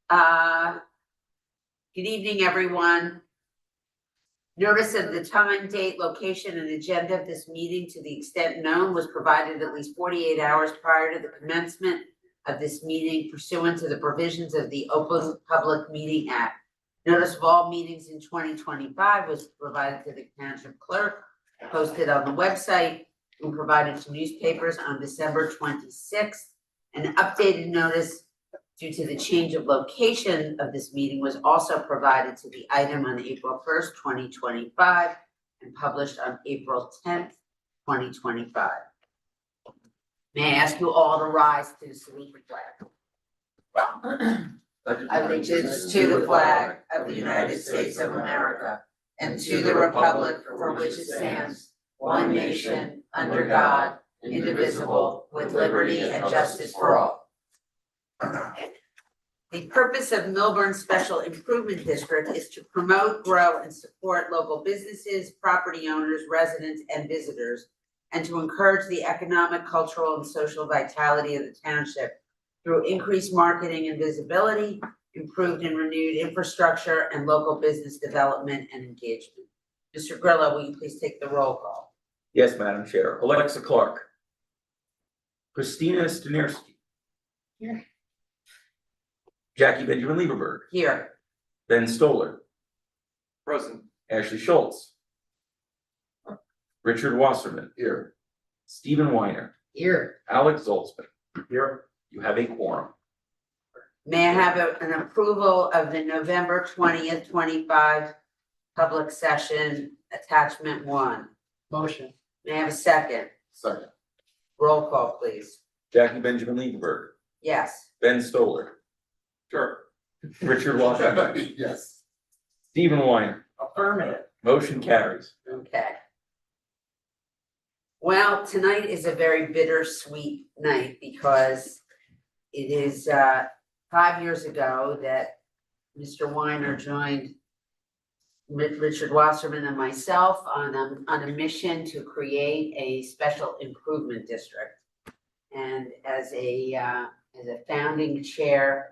Good evening, everyone. Notice of the time, date, location, and agenda of this meeting, to the extent known, was provided at least 48 hours prior to the commencement of this meeting pursuant to the provisions of the Open Public Meeting Act. Notice of all meetings in 2025 was provided to the township clerk, posted on the website, and provided to newspapers on December 26th. An updated notice due to the change of location of this meeting was also provided to the item on April 1st, 2025, and published on April 10th, 2025. May I ask you all to rise to salute the flag? Allegiance to the flag of the United States of America and to the republic for which it stands, one nation, under God, indivisible, with liberty and justice for all. The purpose of Millburn Special Improvement District is to promote, grow, and support local businesses, property owners, residents, and visitors, and to encourage the economic, cultural, and social vitality of the township through increased marketing and visibility, improved and renewed infrastructure, and local business development and engagement. Mr. Grillo, will you please take the roll call? Yes, Madam Chair. Alexa Clark. Christina Stanerski. Here. Jackie Benjamin Lieberberg. Here. Ben Stoller. Present. Ashley Schultz. Richard Wasserman. Here. Stephen Weiner. Here. Alex Zoltzman. Here. You have a quorum. May I have an approval of the November 20th, 25 public session attachment 1? Motion. May I have a second? Second. Roll call, please. Jackie Benjamin Lieberberg. Yes. Ben Stoller. Sure. Richard Wasserman. Yes. Stephen Weiner. Affirmative. Motion carries. Okay. Well, tonight is a very bittersweet night because it is 5 years ago that Mr. Weiner joined Richard Wasserman and myself on a mission to create a special improvement district. And as a founding chair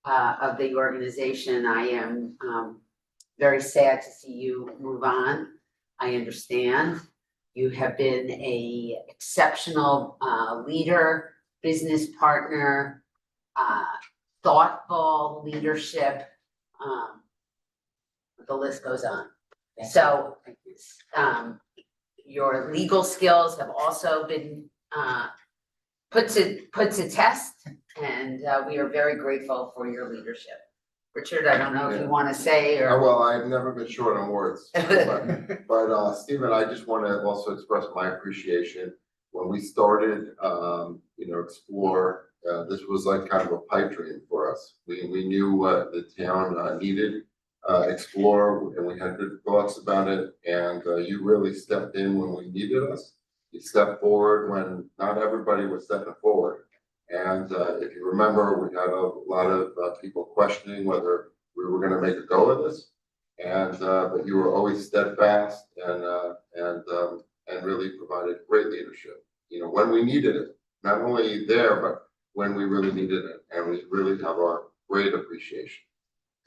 of the organization, I am very sad to see you move on. I understand. You have been an exceptional leader, business partner, thoughtful leadership. The list goes on. So your legal skills have also been put to test, and we are very grateful for your leadership. Richard, I don't know if you want to say or. Well, I've never been short on words, but Stephen, I just want to also express my appreciation. When we started, Explore, this was like kind of a pipe dream for us. We knew what the town needed, Explore, and we had good thoughts about it. And you really stepped in when we needed us. You stepped forward when not everybody was stepping forward. And if you remember, we had a lot of people questioning whether we were going to make a go of this. And but you were always steadfast and really provided great leadership. When we needed it, not only there, but when we really needed it, and we really have our great appreciation.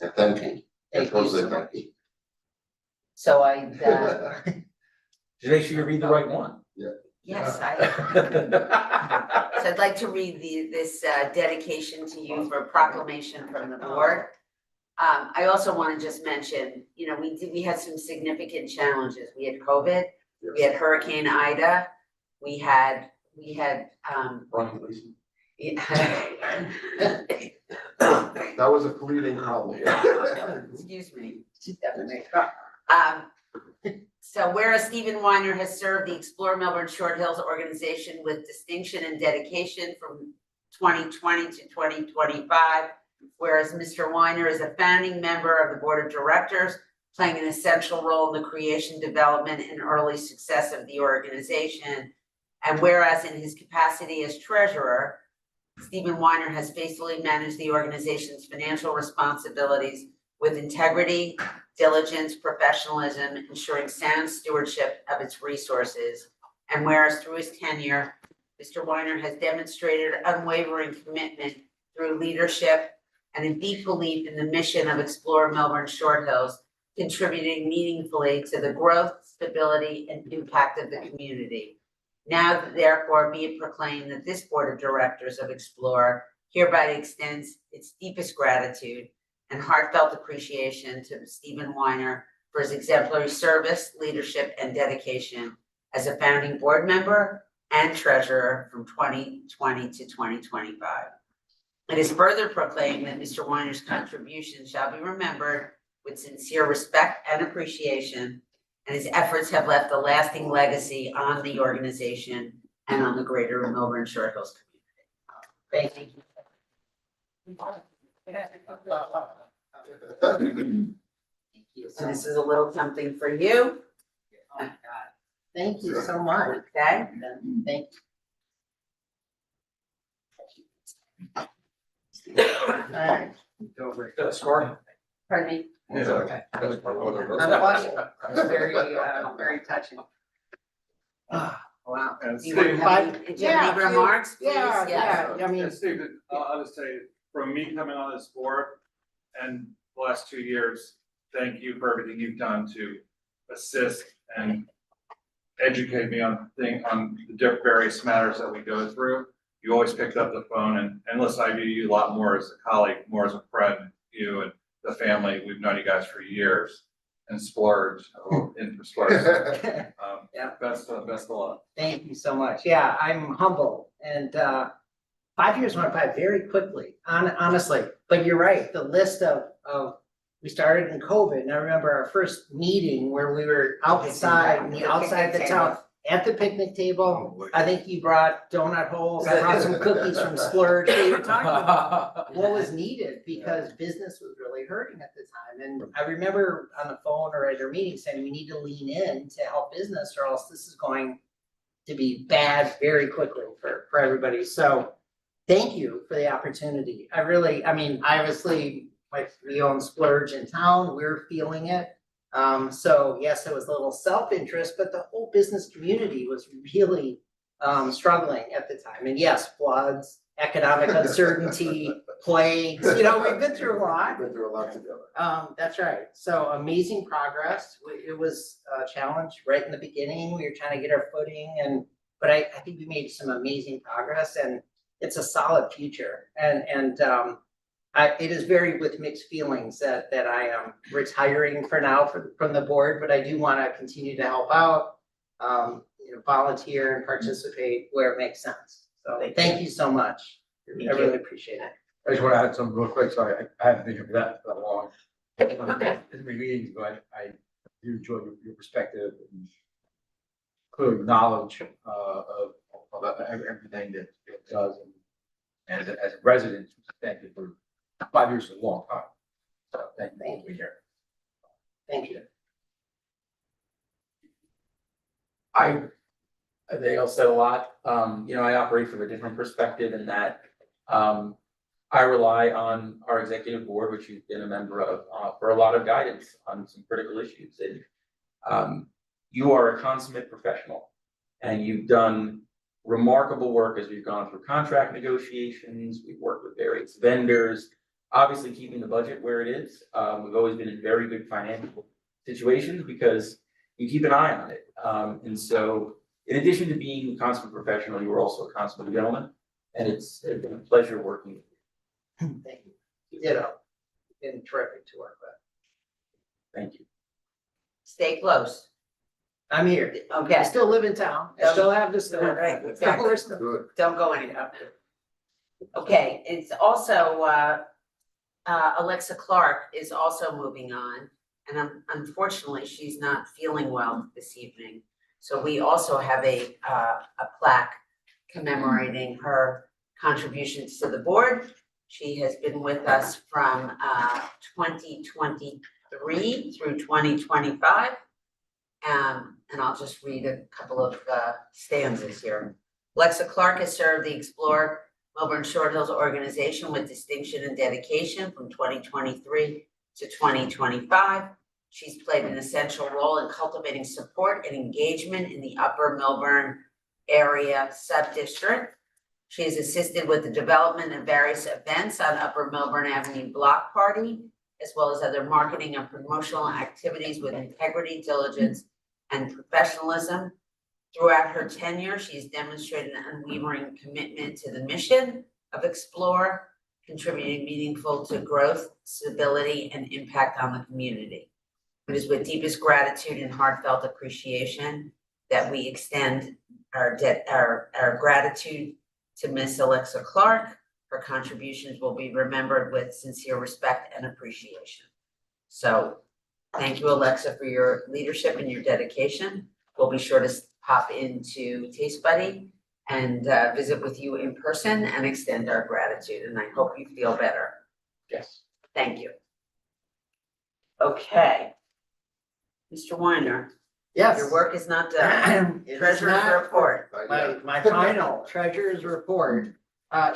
And thank you. Thank you so much. Thank you. So I. Just make sure you read the right one. Yes, So I'd like to read this dedication to you for a proclamation from the board. I also want to just mention, we had some significant challenges. We had COVID, we had Hurricane Ida, we had That was a fleeting problem. excuse me. Definitely. So whereas Stephen Weiner has served the Explore Millburn-Short Hills organization with distinction and dedication from 2020 to 2025, whereas Mr. Weiner is a founding member of the board of directors, playing an essential role in the creation, development, and early success of the organization, and whereas in his capacity as treasurer, Stephen Weiner has faithfully managed the organization's financial responsibilities with integrity, diligence, professionalism, ensuring sound stewardship of its resources. And whereas through his tenure, Mr. Weiner has demonstrated unwavering commitment through leadership, and a deep belief in the mission of Explore Millburn-Short Hills, contributing meaningfully to the growth, stability, and impact of the community. Now therefore be it proclaimed that this Board of Directors of Explore hereby extends its deepest gratitude and heartfelt appreciation to Stephen Weiner for his exemplary service, leadership, and dedication as a founding board member and treasurer from 2020 to 2025. It is further proclaimed that Mr. Weiner's contributions shall be remembered with sincere respect and appreciation, and his efforts have left a lasting legacy on the organization and on the greater Millburn-Short Hills community. Thank you. So this is a little something for you, Oh, my God. Thank you so much. okay? Thank you. All right. Score? Pardon me? Yeah. Okay. I'm blushing. It's very touching. Wow. And Do you want to have any, do you have any remarks, please? Yeah, Yes. yeah, I mean, Steve, I'll just say, from me coming on this board and the last 2 years, thank you for everything you've done to assist and educate me on the various matters that we go through. You always picked up the phone and listen, I view you a lot more as a colleague, more as a friend, you and the family. We've known you guys for years and splurge, Yeah. best of luck. Thank you so much. Yeah, I'm humbled and 5 years went by very quickly, honestly. But you're right, the list of we started in COVID, and I remember our first meeting where we were outside the town at the picnic table. I think you brought donut holes, I brought some cookies from Splurge. We were talking about what was needed because business was really hurting at the time. And I remember on the phone or at our meeting saying we need to lean in to help business or else this is going to be bad very quickly for everybody. So thank you for the opportunity. I mean, obviously, like we own Splurge in town, we're feeling it. So yes, it was a little self-interest, but the whole business community was really struggling at the time. And yes, floods, economic uncertainty, plagues, we've been through a lot. Been through a lot together. That's right. So amazing progress. It was a challenge right in the beginning. We were trying to get our footing but I think we made some amazing progress and it's a solid future. It is very with mixed feelings that I am retiring for now from the board, but I do want to continue to help out, volunteer and participate where it makes sense. So thank you so much. I really appreciate it. I just want to add something real quick, sorry, I haven't been here for that long. In my meetings, but I do enjoy your perspective and clear knowledge of everything that it does. And as a resident, thank you for 5 years is a long time. So thank you for being here. Thank you. They all said a lot. I operate from a different perspective in that I rely on our executive board, which you've been a member of, for a lot of guidance on some critical issues. And you are a consummate professional, and you've done remarkable work as we've gone through contract negotiations. We've worked with various vendors, obviously keeping the budget where it is. We've always been in very good financial situations because you keep an eye on it. And so in addition to being a consummate professional, you were also a consummate gentleman, and it's been a pleasure working with you. Thank you. Ditto. Been terrific to work with. Thank you. Stay close. I'm here. I Okay, still live in town. I still have this. Right, exactly. We're still- Good. don't go anywhere. Okay, it's also, Alexa Clark is also moving on. And unfortunately, she's not feeling well this evening. So we also have a plaque commemorating her contributions to the board. She has been with us from 2023 through 2025. And I'll just read a couple of stanzas here. Alexa Clark has served the Explore Millburn-Short Hills organization with distinction and dedication from 2023 to 2025. She's played an essential role in cultivating support and engagement in the Upper Millburn area sub-district. She has assisted with the development of various events on Upper Millburn Avenue Block Party, as well as other marketing and promotional activities with integrity, diligence, and professionalism. Throughout her tenure, she's demonstrated an unwavering commitment to the mission of Explore, contributing meaningful to growth, stability, and impact on the community. It is with deepest gratitude and heartfelt appreciation that we extend our gratitude to Miss Alexa Clark. Her contributions will be remembered with sincere respect and appreciation. So thank you, Alexa, for your leadership and your dedication. We'll be sure to pop into Taste Buddy and visit with you in person and extend our gratitude, and I hope you feel better. Yes. Thank you. Okay. Mr. Weiner, Yes. your work is not done. It is Treasurer's not- report. My final treasurer's report,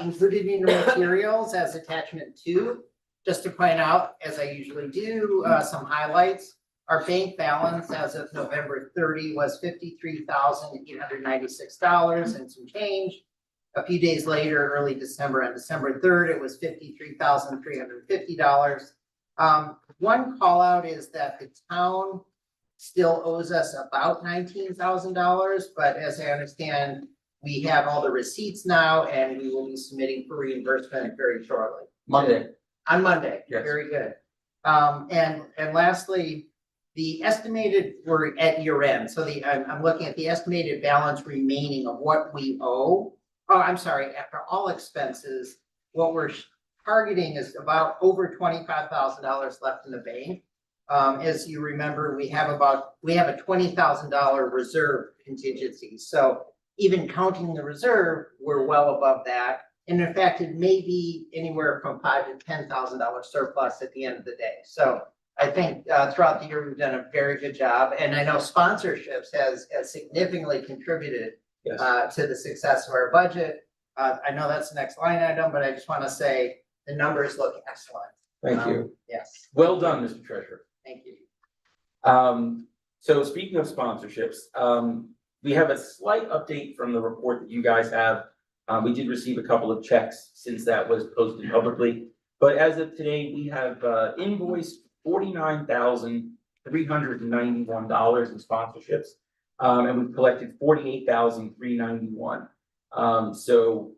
included in the materials as attachment 2, just to point out, as I usually do, some highlights. Our bank balance as of November 30 was $53,896 and some change. A few days later, early December, on December 3rd, it was $53,350. One call out is that the town still owes us about $19,000, but as I understand, we have all the receipts now and we will be submitting for reimbursement very shortly. Monday. On Monday, Yes. very good. And lastly, the estimated, we're at year end, so I'm looking at the estimated balance remaining of what we owe. Oh, I'm sorry, after all expenses, what we're targeting is about over $25,000 left in the bank. As you remember, we have a $20,000 reserve contingency, so even counting the reserve, we're well above that. And in fact, it may be anywhere from $5,000 to $10,000 surplus at the end of the day. So I think throughout the year, we've done a very good job. And I know sponsorships has significantly contributed Yes. to the success of our budget. I know that's the next line item, but I just want to say the numbers look excellent. Thank you. Yes, Well done, Mr. Treasurer. thank you. So speaking of sponsorships, we have a slight update from the report that you guys have. We did receive a couple of checks since that was posted publicly. But as of today, we have invoiced $49,391 in sponsorships. And we've collected $48,391. So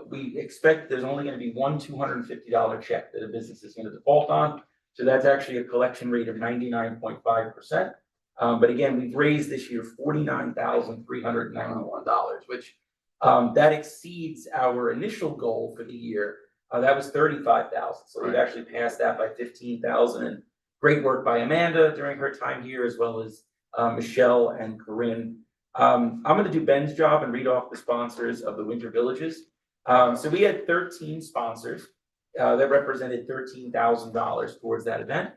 we expect there's only going to be one $250 check that a business is going to default on. So that's actually a collection rate of 99.5%. But again, we've raised this year $49,391, which that exceeds our initial goal for the year. That was $35,000. So we've actually passed that by $15,000. And great work by Amanda during her time here, as well as Michelle and Corinne. I'm going to do Ben's job and read off the sponsors of the Winter Villages. So we had 13 sponsors that represented $13,000 towards that event.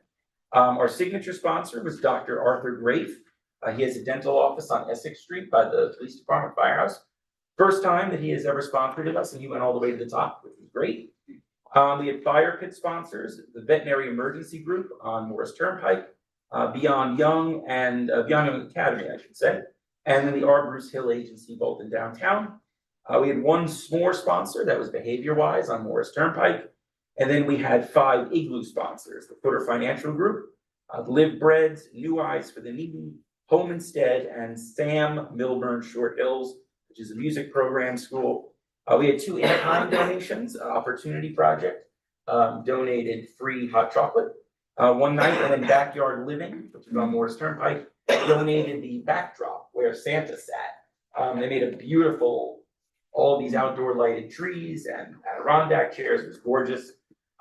Our signature sponsor was Dr. Arthur Grafe. He has a dental office on Essex Street by the police department firehouse. First time that he has ever sponsored us, and he went all the way to the top, which was great. We had fire pit sponsors, the Veterinary Emergency Group on Morris Turnpike, Beyond Young and Beyond Young Academy, I should say, and then the R. Bruce Hill Agency, both in downtown. We had one more sponsor that was Behavior Wise on Morris Turnpike. And then we had 5 Igloo sponsors, the Footer Financial Group, Live Breads, New Eyes for the Needy, Home Instead, and Sam Millburn-Short Hills, which is a music program school. We had 2 in-kind donations, Opportunity Project donated free hot chocolate one night, and then Backyard Living, which is on Morris Turnpike, donated the backdrop where Santa sat. They made a beautiful, all these outdoor lighted trees and Adirondack chairs. It was gorgeous.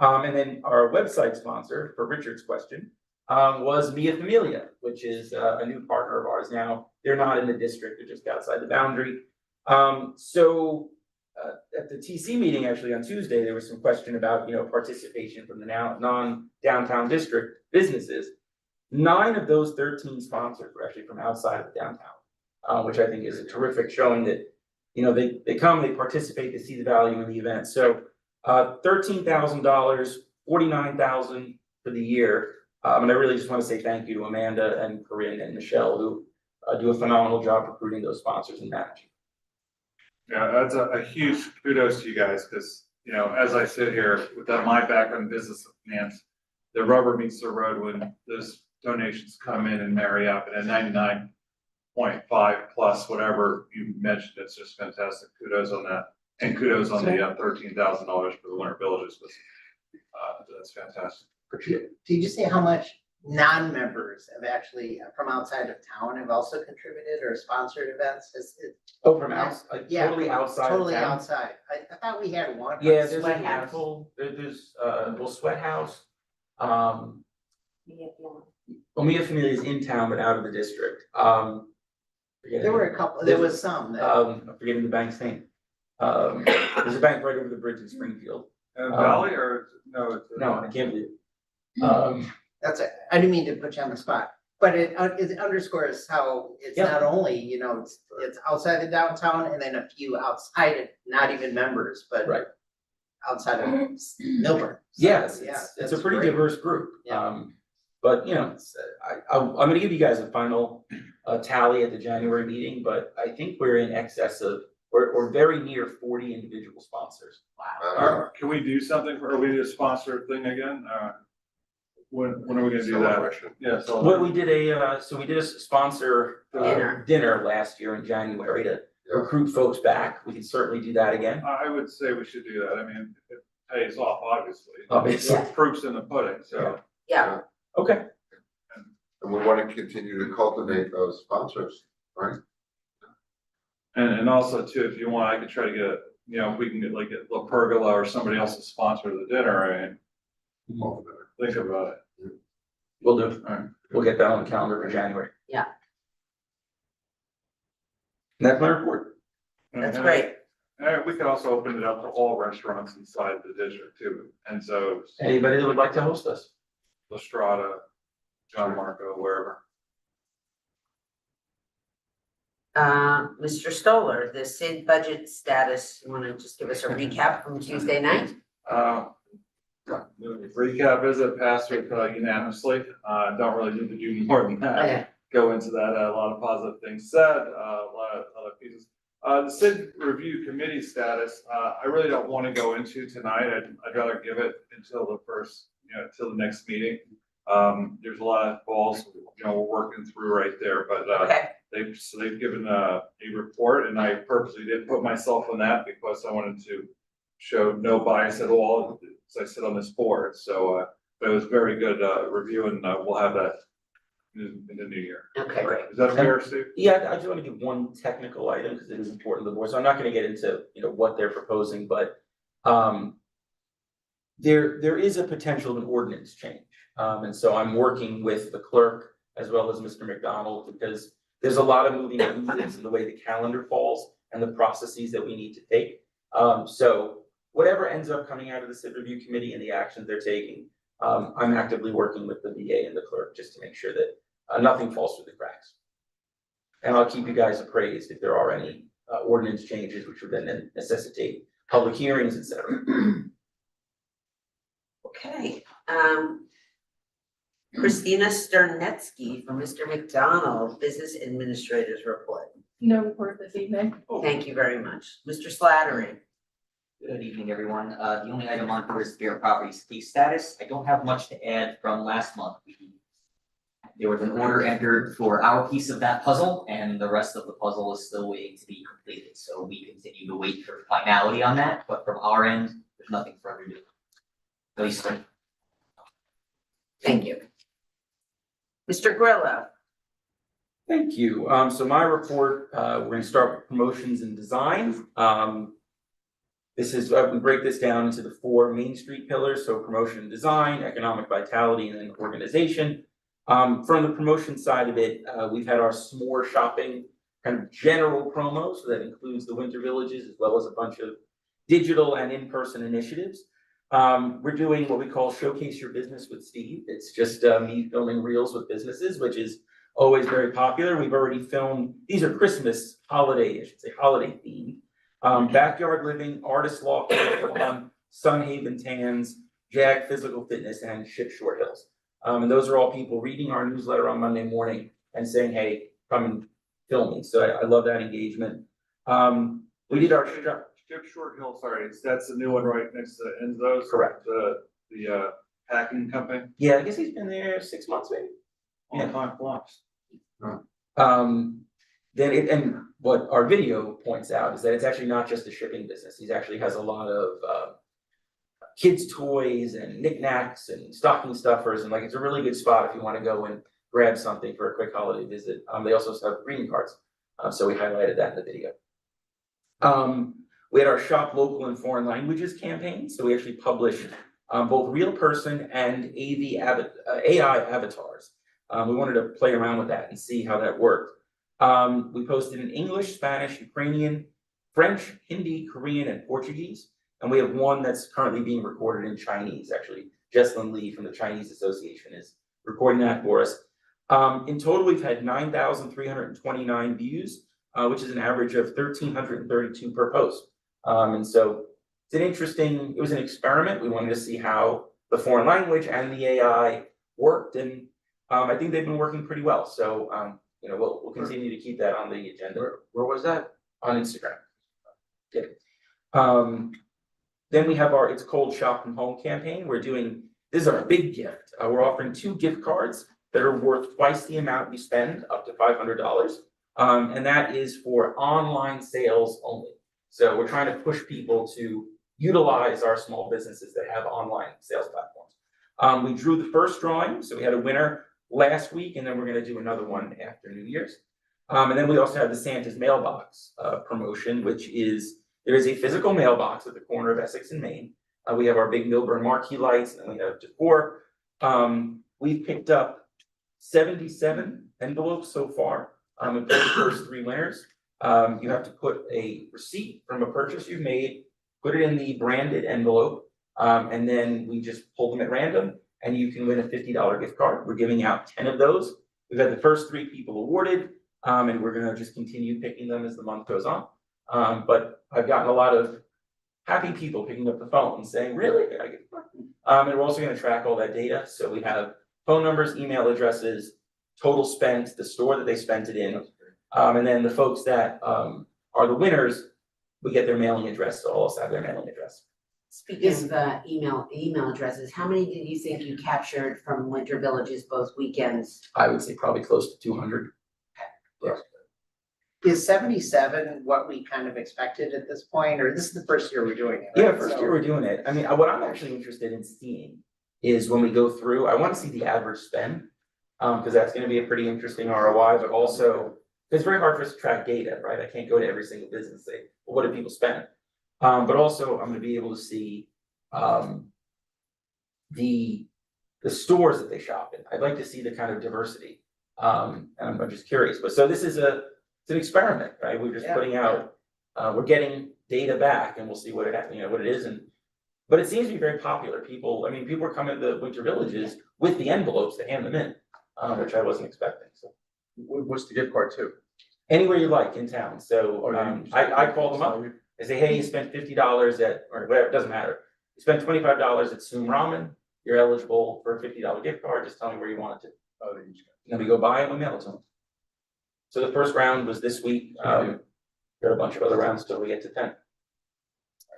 And then our website sponsor, for Richard's question, was Mia Familia, which is a new partner of ours now. They're not in the district, they're just outside the boundary. At the TC meeting actually on Tuesday, there was some question about, participation from the now non-downtown district businesses. 9 of those 13 sponsors were actually from outside of downtown, which I think is a terrific showing that, they come, they participate, they see the value in the event. So $13,000, $49,000 for the year. And I really just want to say thank you to Amanda and Corinne and Michelle, who do a phenomenal job recruiting those sponsors and managing. Yeah, that's a huge kudos to you guys, because, you know, as I sit here with that, my background in business and finance, the rubber meets the road when those donations come in and marry up, and at 99.5 plus whatever you mentioned, it's just fantastic. Kudos on that, and kudos on the $13,000 for the winter villages. That's fantastic. Appreciate it. Did you say how much non-members have actually from outside of town have also contributed or sponsored events? Is it Oh, from outside, Yeah, totally outside of totally town? outside? I thought we had one. Yeah, there's a Sweat House. handful, there's, well, Sweat House, Omea Familia is in town but out of the district, There were a couple, there was some that. I'm forgetting the bank's name. There's a bank right over the bridge in Springfield. Valley or, no? It's No, I can't believe it. That's it. I didn't mean to put you on the spot, but it underscores how it's Yeah. not only, you know, it's outside the downtown and then a few outside it, not even members, but. Right. Outside of Millburn. So, Yes, yeah, it's a that's pretty great. diverse group. Yeah. But you know, I'm gonna give you guys a final tally at the January meeting, but I think we're in excess of, we're very near 40 individual sponsors. Can we do something for, are we a sponsor thing again? When are we gonna do that? Celebration. Yeah, so. Well, we did a sponsor dinner last year in January to Yeah. recruit folks back. We can certainly do that again. I would say we should do that. I mean, it pays off, obviously. Obviously. The proof's in the pudding, so. Yeah, Okay. And we want to continue to cultivate those sponsors, right? And also too, if you want, I could try to get, you know, if we can get like a La Pergola or somebody else to sponsor the dinner, and think about it. We'll do. Alright. We'll get that on the calendar for January. Yeah. And that's my report. that's great. And we could also open it up to all restaurants inside the district too, and so Anybody that would like to host us? La Strada, John Marco, wherever. Mr. Stoller, the SID budget status, you wanna just give us a recap from Tuesday night? The recap is it passed with unanimously. Don't really need to do more than that. Okay. Go into that, a lot of positive things said, a lot of other pieces. The SID review committee status, I really don't want to go into tonight. I'd rather give it until the first, you know, till the next meeting. There's a lot of balls, you know, we're working through right there, but, Okay, they've given a report, and I purposely didn't put myself on that because I wanted to show no bias at all as I sit on this board. So, but it was very good, review, and we'll have that in the new year. okay, great. Is that fair, Steve? Yeah, I just want to give one technical item because it is important to the board. So I'm not going to get into, you know, what they're proposing, but there is a potential of an ordinance change. And so I'm working with the clerk as well as Mr. McDonald, because there's a lot of moving pieces in the way the calendar falls and the processes that we need to take. So whatever ends up coming out of the SID review committee and the actions they're taking, I'm actively working with the VA and the clerk just to make sure that nothing falls through the cracks. And I'll keep you guys appraised if there are any ordinance changes, which would then necessitate public hearings, et cetera. Okay, Christina Sternetsky from Mr. McDonald, Business Administrators Report. No report this evening. Thank you very much. Mr. Slattery. Good evening, everyone. The only item on here is Bear Properties case status. I don't have much to add from last month. There was an order entered for our piece of that puzzle, and the rest of the puzzle is still waiting to be completed. So we continue to wait for finality on that, but from our end, there's nothing further to do. At least, Thank you. Mr. Grillo. Thank you. So my report, we're gonna start with promotions and design. This is, we break this down into the 4 Main Street pillars, so promotion and design, economic vitality, and then organization. From the promotion side of it, we've had our s'more shopping kind of general promo, so that includes the winter villages as well as a bunch of digital and in-person initiatives. We're doing what we call Showcase Your Business with Steve. It's just me filming reels with businesses, which is always very popular. We've already filmed, these are Christmas holiday, I should say holiday themed. Backyard Living, Artist Law, Sunhaven Tans, Jag Physical Fitness, and Ship Short Hills. And those are all people reading our newsletter on Monday morning and saying, hey, come and film me. So I love that engagement. We did our Strip Short Hill, sorry, that's the new one right next to Enzo's. Correct. The packing company. Yeah, I guess he's been there 6 months maybe. On 5 blocks. Then and what our video points out is that it's actually not just a shipping business. He actually has a lot of kids' toys and knickknacks and stocking stuffers, and like it's a really good spot if you want to go and grab something for a quick holiday visit. They also have greeting cards, so we highlighted that in the video. We had our Shop Local and Foreign Languages campaign, so we actually published both real person and AI avatars. We wanted to play around with that and see how that worked. We posted in English, Spanish, Ukrainian, French, Hindi, Korean, and Portuguese. And we have one that's currently being recorded in Chinese, actually. Jesslyn Lee from the Chinese Association is recording that for us. In total, we've had 9,329 views, which is an average of 1,332 per post. And so it was an experiment. We wanted to see how the foreign language and the AI worked. And I think they've been working pretty well. So, we'll continue to keep that on the agenda. Where was that? On Instagram. Yeah. Then we have our It's Cold Shop from Home campaign. This is our big gift. We're offering 2 gift cards that are worth twice the amount you spend, up to $500. And that is for online sales only. So we're trying to push people to utilize our small businesses that have online sales platforms. We drew the first drawing, so we had a winner last week, and then we're gonna do another one after New Year's. And then we also have the Santa's mailbox promotion, which is, there is a physical mailbox at the corner of Essex and Main. We have our big Millburn marquee lights, and we have decor. We've picked up 77 envelopes so far, and for the first 3 winners. You have to put a receipt from a purchase you've made, put it in the branded envelope, and then we just pull them at random, and you can win a $50 gift card. We're giving out 10 of those. We've had the first 3 people awarded, and we're gonna just continue picking them as the month goes on. But I've gotten a lot of happy people picking up the phone and saying, really? Can I get a card? And we're also gonna track all that data. So we have phone numbers, email addresses, total spent, the store that they spent it in. And then the folks that are the winners, we get their mailing address, so I'll also have their mailing address. Speaking of email addresses, how many did you think you captured from Winter Villages both weekends? I would say probably close to 200. Is 77 what we kind of expected at this point, or this is the first year we're doing it? Yeah, right? first So- year we're doing it. I mean, what I'm actually interested in seeing is when we go through, I wanna see the average spend. Cause that's gonna be a pretty interesting ROI, but also, it's very hard for us to track data, right? I can't go to every single business and say, well, what did people spend? But also I'm gonna be able to see, the stores that they shop in. I'd like to see the kind of diversity. And I'm just curious, but so this is it's an experiment, right? We're just Yeah. putting out, we're getting data back and we'll see what it is. But it seems to be very popular. People are coming to the Winter Villages with the envelopes to hand them in, which I wasn't expecting, so. What's the gift card to? Anywhere you like in town, so, Oh, yeah, I call them up, I say, hey, you spent $50 at, or whatever, it doesn't matter. You spent $25 at Soom Ramen, you're eligible for a $50 gift card, just tell me where you want it to. Oh, Then we go buy it and we mail it to them. So the first round was this week, got a bunch of other rounds till we get to 10.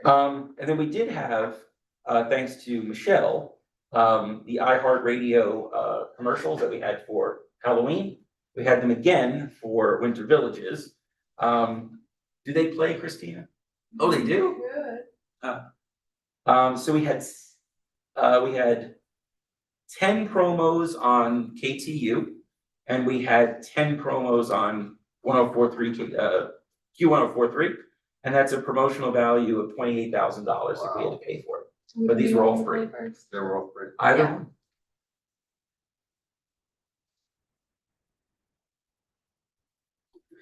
And then we did have, thanks to Michelle, the iHeartRadio commercials that we had for Halloween. We had them again for Winter Villages. Do they play, Christina? Oh, they do? Good. So we had 10 promos on KTU, and we had 10 promos on 1043 Q1043, and that's a promotional value of $28,000 if we had to pay for it. But these were all free. They were all free. Either Yeah. one.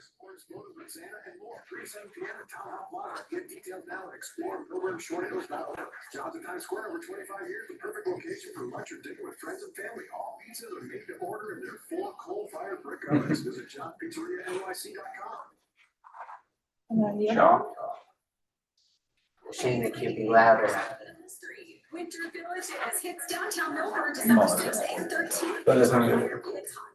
Sports, motorsports, and more. 3-7 p.m. at Town Hall Plaza. Get details now at Millburn-Short.org. Jobs in Times Square over 25 years. The perfect location for lunch or dinner with friends and family. All pizzas are made to order in their 4 coal-fired brick ovens. Visit JohnPizzeria.nyc.com. And then the Sean? Shane, it can't be louder. Winter Villages hits downtown Millburn December 6th and 13th. But it's not- It's hot.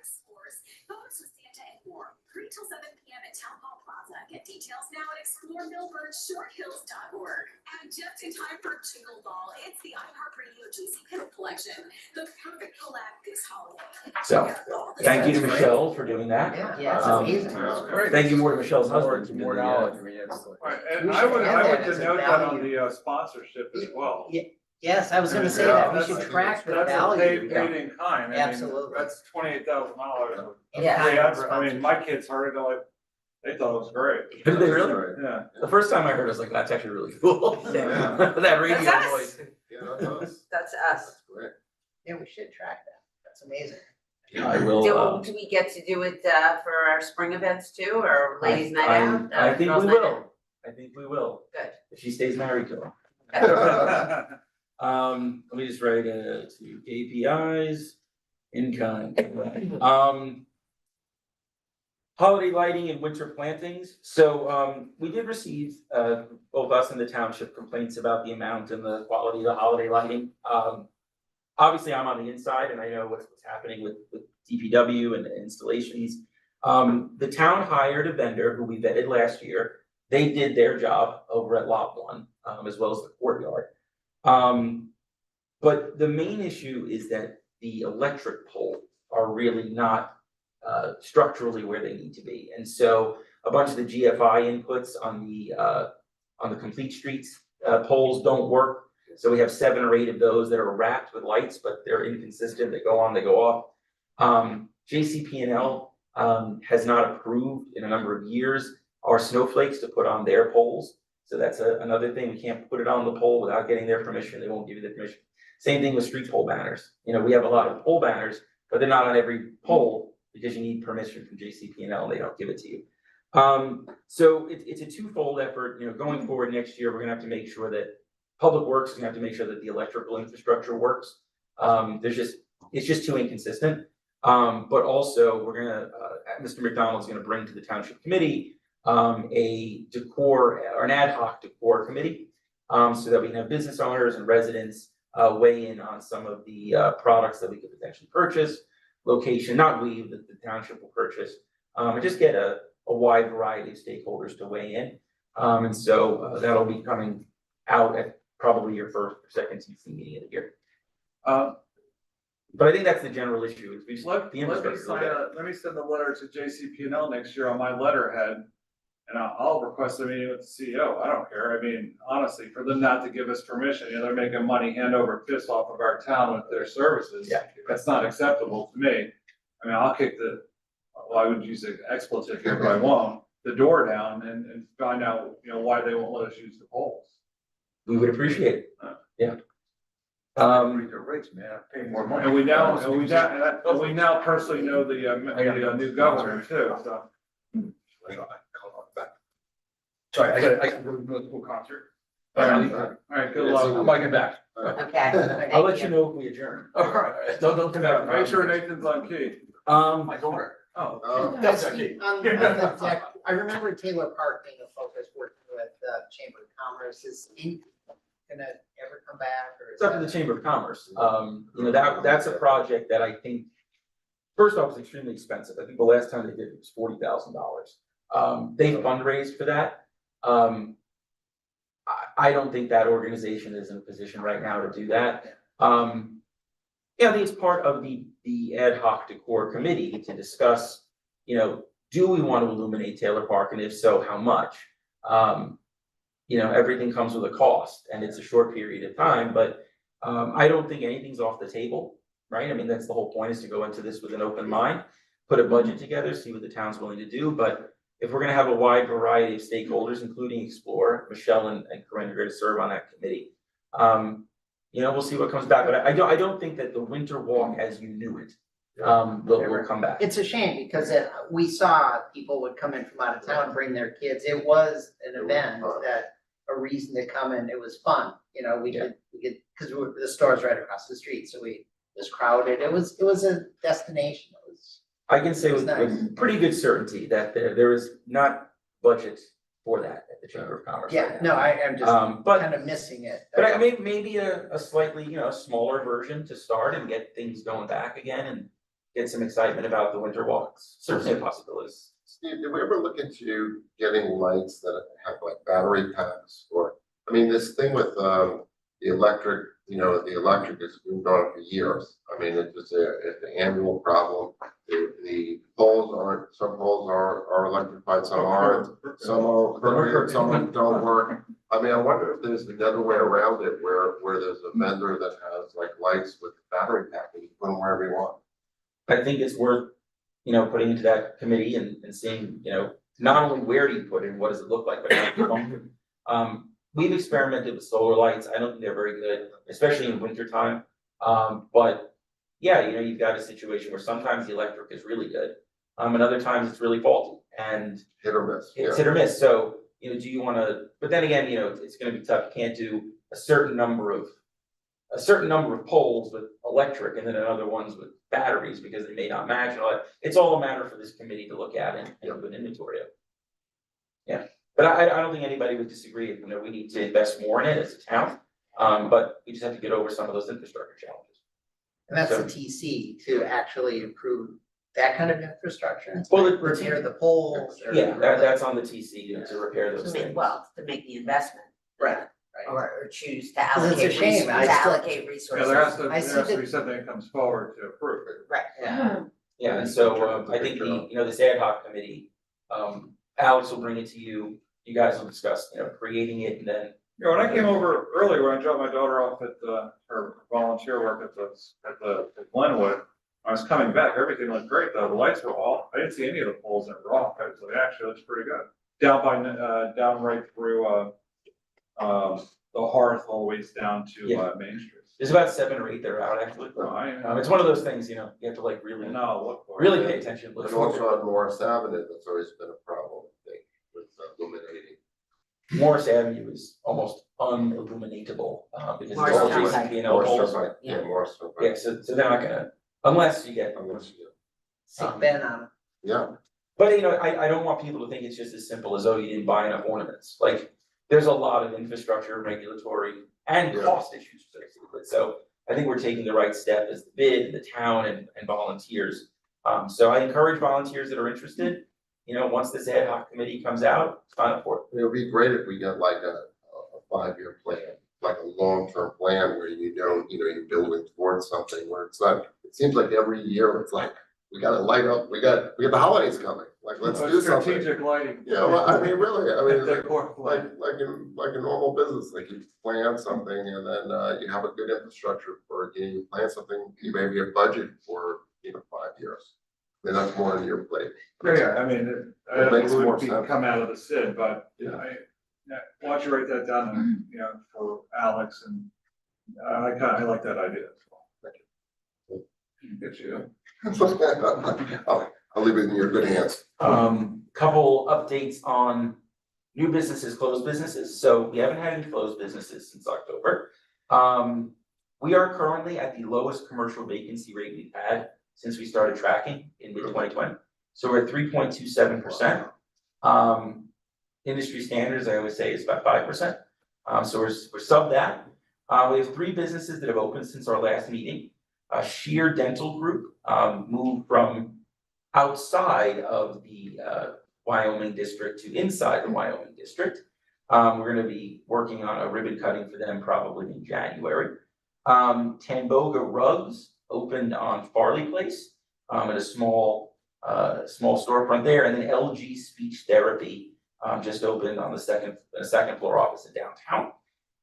Sports, photos with Santa and more. 3 till 7 p.m. at Town Hall Plaza. Get details now at or Millburn-Short And just in time for Jingle Ball, it's the iHeartRadio JC Pennell collection, the perfect collab this holiday. So, thank you to Michelle for doing that. Yeah, it's amazing. Thank you more to Michelle's More, husband. who more did the, knowledge, I mean, it's like. Right, and We I should would, add I that would as a denote that on value. the sponsorship as well. Yes, I was gonna say Yeah, that, we that's should like- track the That's a value. paid in kind, I mean, Absolutely. that's $28,000. Yeah. I mean, my kids heard it, they're like, they thought it was great, Did they really? yeah. The first time I heard it, I was like, that's actually really cool. Yeah. That radio That's us. voice. Yeah, that's us. That's us. That's great. Yeah, we should track that, that's amazing. I will, Do we get to do it for our spring events too, or ladies' night I out? I think girls' we night will. out? I think we will, Good. if she stays married to him. Let me just write to KPIs, in kind. Holiday lighting and winter plantings, so, we did receive, both us and the township complaints about the amount and the quality of the holiday lighting. Obviously, I'm on the inside and I know what's happening with DPW and the installations. The town hired a vendor who we vetted last year. They did their job over at Lot 1, as well as the courtyard. But the main issue is that the electric poles are really not structurally where they need to be. And so a bunch of the GFI inputs on the complete streets poles don't work. So we have 7 or 8 of those that are wrapped with lights, but they're inconsistent. They go on, they go off. JCP&L has not approved in a number of years our snowflakes to put on their poles. So that's another thing. We can't put it on the pole without getting their permission. They won't give you the permission. Same thing with street pole banners. You know, we have a lot of pole banners, but they're not on every pole because you need permission from JCP&L and they don't give it to you. So it's a twofold effort. You know, going forward next year, we're gonna have to make sure that Public Works is gonna have to make sure that the electrical infrastructure works. It's just too inconsistent. But also we're gonna, Mr. McDonald's gonna bring to the township committee a decor or an ad hoc decor committee, so that we can have business owners and residents weigh in on some of the products that we could potentially purchase, location, not we, but the township will purchase, and just get a wide variety of stakeholders to weigh in. And so that'll be coming out at probably your first or second TC meeting of the year. But I think that's the general issue, is we just, Let the me infrastructure. let me send a letter to JCP&L next year on my letterhead. And I'll request a meeting with the CEO, I don't care, I mean, honestly, for them not to give us permission, you know, they're making money hand over fist off of our town with their services. Yeah. That's not acceptable to me, I mean, I'll kick well, I would use an expletive here, but I won't, the door down and find out, you know, why they won't let us use the poles. We would appreciate it, yeah. Pretty good rates, man, I'm paying more money. And we now personally know the new governor too, so. Sorry, I got to go to a cool concert. All right, good luck. I might get back. Okay. I'll let you know if we adjourn. All right, don't come back. Make sure Nathan's on key. My daughter. Oh. That's okay. On the deck, I remember Taylor Park being a focus working with Chamber of Commerce. Is Inc. gonna ever come back, or? is It's up to that- the Chamber of Commerce. You know, that's a project that I think, first off, it's extremely expensive. I think the last time they did it was $40,000. They fundraised for that. I don't think that organization is in a position right now to do that. Yeah, I think it's part of the ad hoc decor committee to discuss, you know, do we want to illuminate Taylor Park, and if so, how much? You know, everything comes with a cost, and it's a short period of time, but I don't think anything's off the table, right? I mean, that's the whole point, is to go into this with an open mind, put a budget together, see what the town's willing to do, but if we're gonna have a wide variety of stakeholders, including Explore, Michelle and Corinne are gonna serve on that committee. You know, we'll see what comes back, but I don't think that the winter walk as you knew it, will come back. It's a shame because we saw people would come in from out of town, bring their kids. It was an event that, a reason to come in. It was fun. You know, we could, because the store's right across the street, so it was crowded. It was a destination. It was. I can say It was with nice. pretty good certainty that there is not budget for that at the Chamber of Commerce right Yeah, now. no, I'm just But kind of missing it. I mean, maybe a slightly, you know, smaller version to start and get things going back again and get some excitement about the winter walks. Certainly a possibility. Steve, did we ever look into getting lights that have like battery packs or, I mean, this thing with, the electric, the electric has been going on for years. I mean, it's an annual problem. The poles aren't, some poles are electrified, some aren't, some are crooked, some don't work. I mean, I wonder if there's another way around it where there's a vendor that has like lights with battery pack and you put them wherever you want. I think it's worth, putting into that committee and seeing, not only where do you put it, and what does it look like, but how do you function. We've experimented with solar lights. I don't think they're very good, especially in winter time. But yeah, you've got a situation where sometimes the electric is really good. And other times it's really faulty and Hit or miss, it's hit or miss. So, do you wanna, but then again, it's gonna be tough. You can't do a certain number of poles with electric and then other ones with batteries because they may not match and all that. It's all a matter for this committee to look at and do an inventory of. Yeah, but I don't think anybody would disagree. We need to invest more in it as a town. But we just have to get over some of those infrastructure challenges. And that's So- the TC to actually improve that kind of infrastructure. Well, Like repair the poles or. Yeah, that's on the TC to repair those things. Well, to make the investment. Right, Or choose to 'Cause it's a allocate shame, I resources, still- allocate Yeah, resources. there has to, I there see has to that- be something that comes forward to approve it. Right. Yeah. Yeah, and so I think this ad hoc committee, Alex will bring it to you. You guys will discuss, creating it and then. When I came over earlier, when I dropped my daughter off at her volunteer work at Glenwood, I was coming back, everything looked great though, the lights were off, I didn't see any of the poles that were off, so it actually looks pretty good. Down right through, the Hearth, all the ways down to, Yeah. Main Street. There's about 7 or 8 that are out actually. It's one of those things, you have to like really, No, look for it. really pay attention. Look And for also it. on Morris Avenue, that's always been a problem, I think, with illuminating. Morris Avenue is almost unilluminatable, because it's Morris all Turnpike. JCP&L Morris poles. Turnpike, Yeah. Morris Turnpike. Yeah, so they're not gonna, unless you get. Unless you- Sick Ben on. Yeah, But I don't want people to think it's just as simple as, oh, you didn't buy enough ornaments, like, there's a lot of infrastructure, regulatory, and Yeah. cost issues associated with it, so I think we're taking the right step as the bid, the town, and volunteers. So I encourage volunteers that are interested, once this ad hoc committee comes out, sign up for it. it would be great if we got like a 5-year plan, like a long-term plan where you don't, you're building towards something where it's not, it seems like every year it's like, we gotta light up, we got the holidays coming, like, let's do something. Strategic lighting. Yeah, well, I mean, really, I mean, Decor plan. like a normal business, like you plan something and then, you have a good infrastructure for it, you plan something, you maybe a budget for, 5 years. Then that's more on your plate. Yeah, I mean, It makes it more would be sense. come out of the SID, but Yeah. why don't you write that down and, for Alex and, I like that idea as well. Thank you. Get you. I'll leave it in your good hands. Couple updates on new businesses, closed businesses, so we haven't had any closed businesses since October. We are currently at the lowest commercial vacancy rate we've had since we started tracking in mid-2020. So we're at 3.27%. Industry standards, I always say, is about 5%. So we're sub that. We have 3 businesses that have opened since our last meeting. Sheer Dental Group moved from outside of the Wyoming district to inside the Wyoming district. We're gonna be working on a ribbon cutting for them probably in January. Tamboga Rugs opened on Farley Place, at a small storefront there, and then LG Speech Therapy just opened on the second floor office in downtown.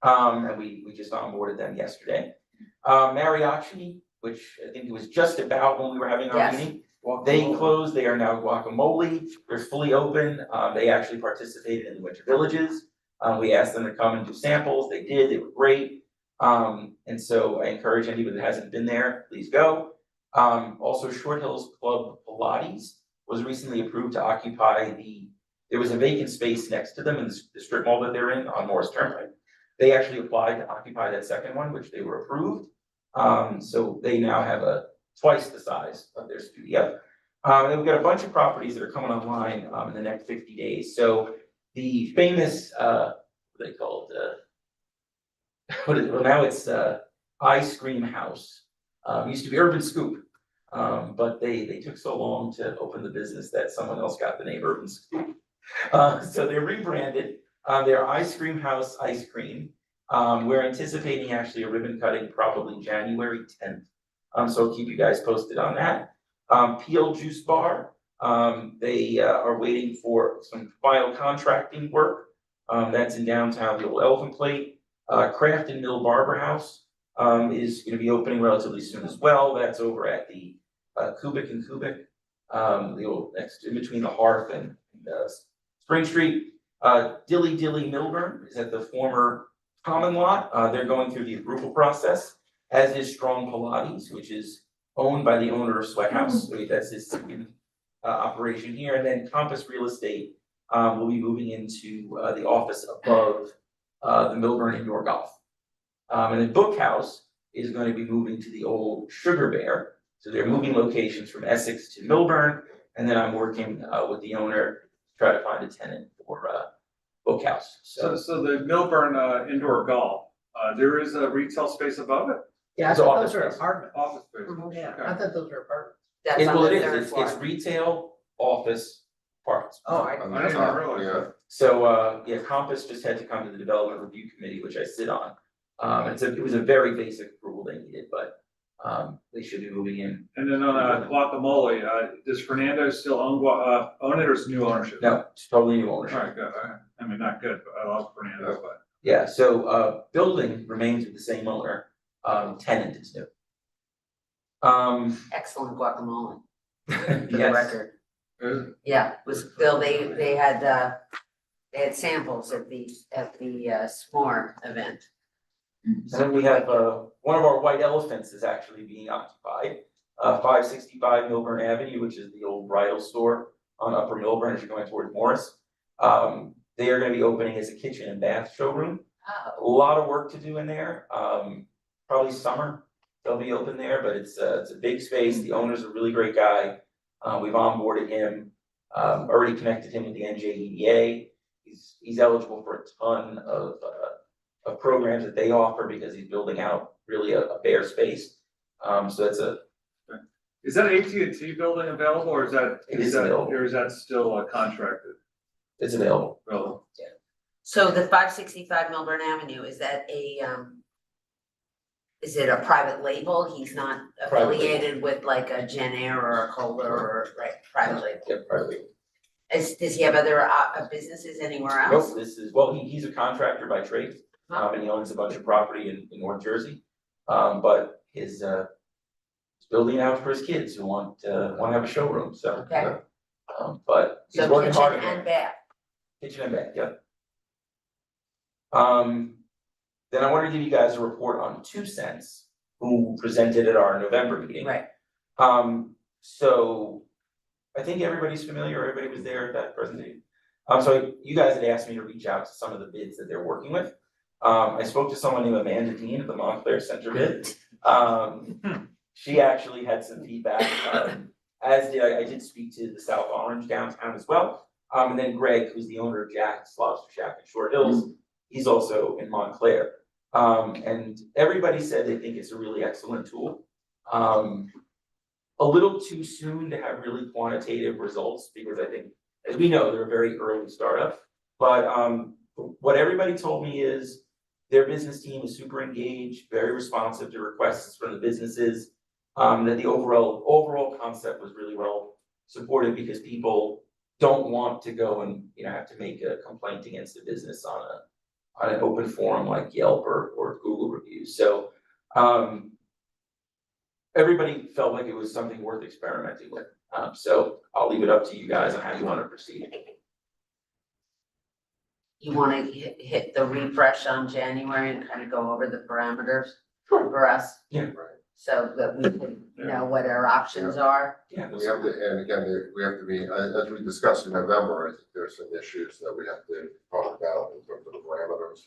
And we just onboarded them yesterday. Mariachi, which I think it was just about when we were having our Yes. meeting. They closed, they are now Guacamole, they're fully open, they actually participated in the Winter Villages. We asked them to come and do samples, they did, they were great. And so I encourage anybody that hasn't been there, please go. Also Short Hills Club Pilates was recently approved to occupy there was a vacant space next to them in the strip mall that they're in on Morris Turnpike. They actually applied to occupy that second one, which they were approved. So they now have twice the size of their studio. And we've got a bunch of properties that are coming online in the next 50 days. So the famous what are they called? Well now it's Ice Cream House. Used to be Urban Scoop. But they took so long to open the business that someone else got the neighborhood scoop. So they're rebranded, they're Ice Cream House Ice Cream. We're anticipating actually a ribbon cutting probably January 10th. So I'll keep you guys posted on that. Peel Juice Bar, they are waiting for some final contracting work. That's in downtown, the old Elephant Plate. Craft and Mill Barber House is gonna be opening relatively soon as well. That's over at the Kubik and Kubik, the old next in between the Hearth and Spring Street. Dilly Dilly Millburn is at the former Common Lot. They're going through the approval process, as is Strong Pilates, which is owned by the owner of Sweat House. So that's his operation here. And then Compass Real Estate will be moving into the office above the Millburn Indoor Golf. And then Book House is going to be moving to the old Sugar Bear. So they're moving locations from Essex to Millburn, and then I'm working with the owner to try to find a tenant for Book House. So the Millburn indoor golf, there is a retail space above it, Yeah, I It's thought office those were space. apartments. office space? Yeah, Okay. I thought those were apartments. That's on Well, the it third is, it's floor. retail, office, parts. Oh, I On didn't the even top, realize yeah. that. So, yeah, Compass just had to come to the Development Review Committee, which I sit on. It was a very basic approval they needed, but, they should be moving in. And then on guacamole, does Fernando still own it or is it new ownership? No, it's totally new All ownership. right, good. I mean, not good, but I love Fernando, but. Yeah, so, building remains with the same owner, tenant is new. Excellent guacamole, for the Yes, record. Is it? Yeah, was Bill, they had samples at the s'more event. so then we have, one of our white elephants is actually being occupied. 565 Millburn Avenue, which is the old bridal store on Upper Millburn as you're going towards Morris. They are gonna be opening as a kitchen and bath showroom. A Oh, lot of work to do in there, probably summer, they'll be open there, but it's a big space, the owner's a really great guy. We've onboarded him, already connected him with the NJEDA. He's eligible for a ton of programs that they offer because he's building out really a bare space. So that's Is that AT&T building available or is that, It is available. or is that still contracted? it's available. Available? so the 565 Millburn Avenue, is that is it a private label? He's not Private label. affiliated with like a Jen Air or a Kohler or, right, private label? Yeah, probably. Does he have other businesses anywhere else? Nope, he's a contractor by trade, and he owns a bunch of property in North Jersey. But he's building it out for his kids who want to have a showroom, so. Okay, But he's so working kitchen hard. and bath. Kitchen and bath, yeah. Then I want to give you guys a report on 2 Cents, who presented at our November meeting. Right. So I think everybody's familiar, everybody was there at that presentation. So you guys had asked me to reach out to some of the bids that they're working with. I spoke to someone named Amanda Dean at the Montclair Center bid. She actually had some feedback, as did I did speak to the South Orange downtown as well. And then Greg, who's the owner of Jack's Lobster Shack in Short Hills, he's also in Montclair. And everybody said they think it's a really excellent tool. A little too soon to have really quantitative results because I think, as we know, they're a very early startup. But what everybody told me is their business team is super engaged, very responsive to requests from the businesses. That the overall concept was really well supported because people don't want to go and, have to make a complaint against a business on an open forum like Yelp or Google reviews. So everybody felt like it was something worth experimenting with. So I'll leave it up to you guys on how you want to proceed. You wanna hit the refresh on January and kind of go over the parameters for us? Yeah. Right. So that we can know what our options are. Yeah. We have to, and again, we have to be, as we discussed in November, I think there's some issues that we have to talk about in terms of the parameters.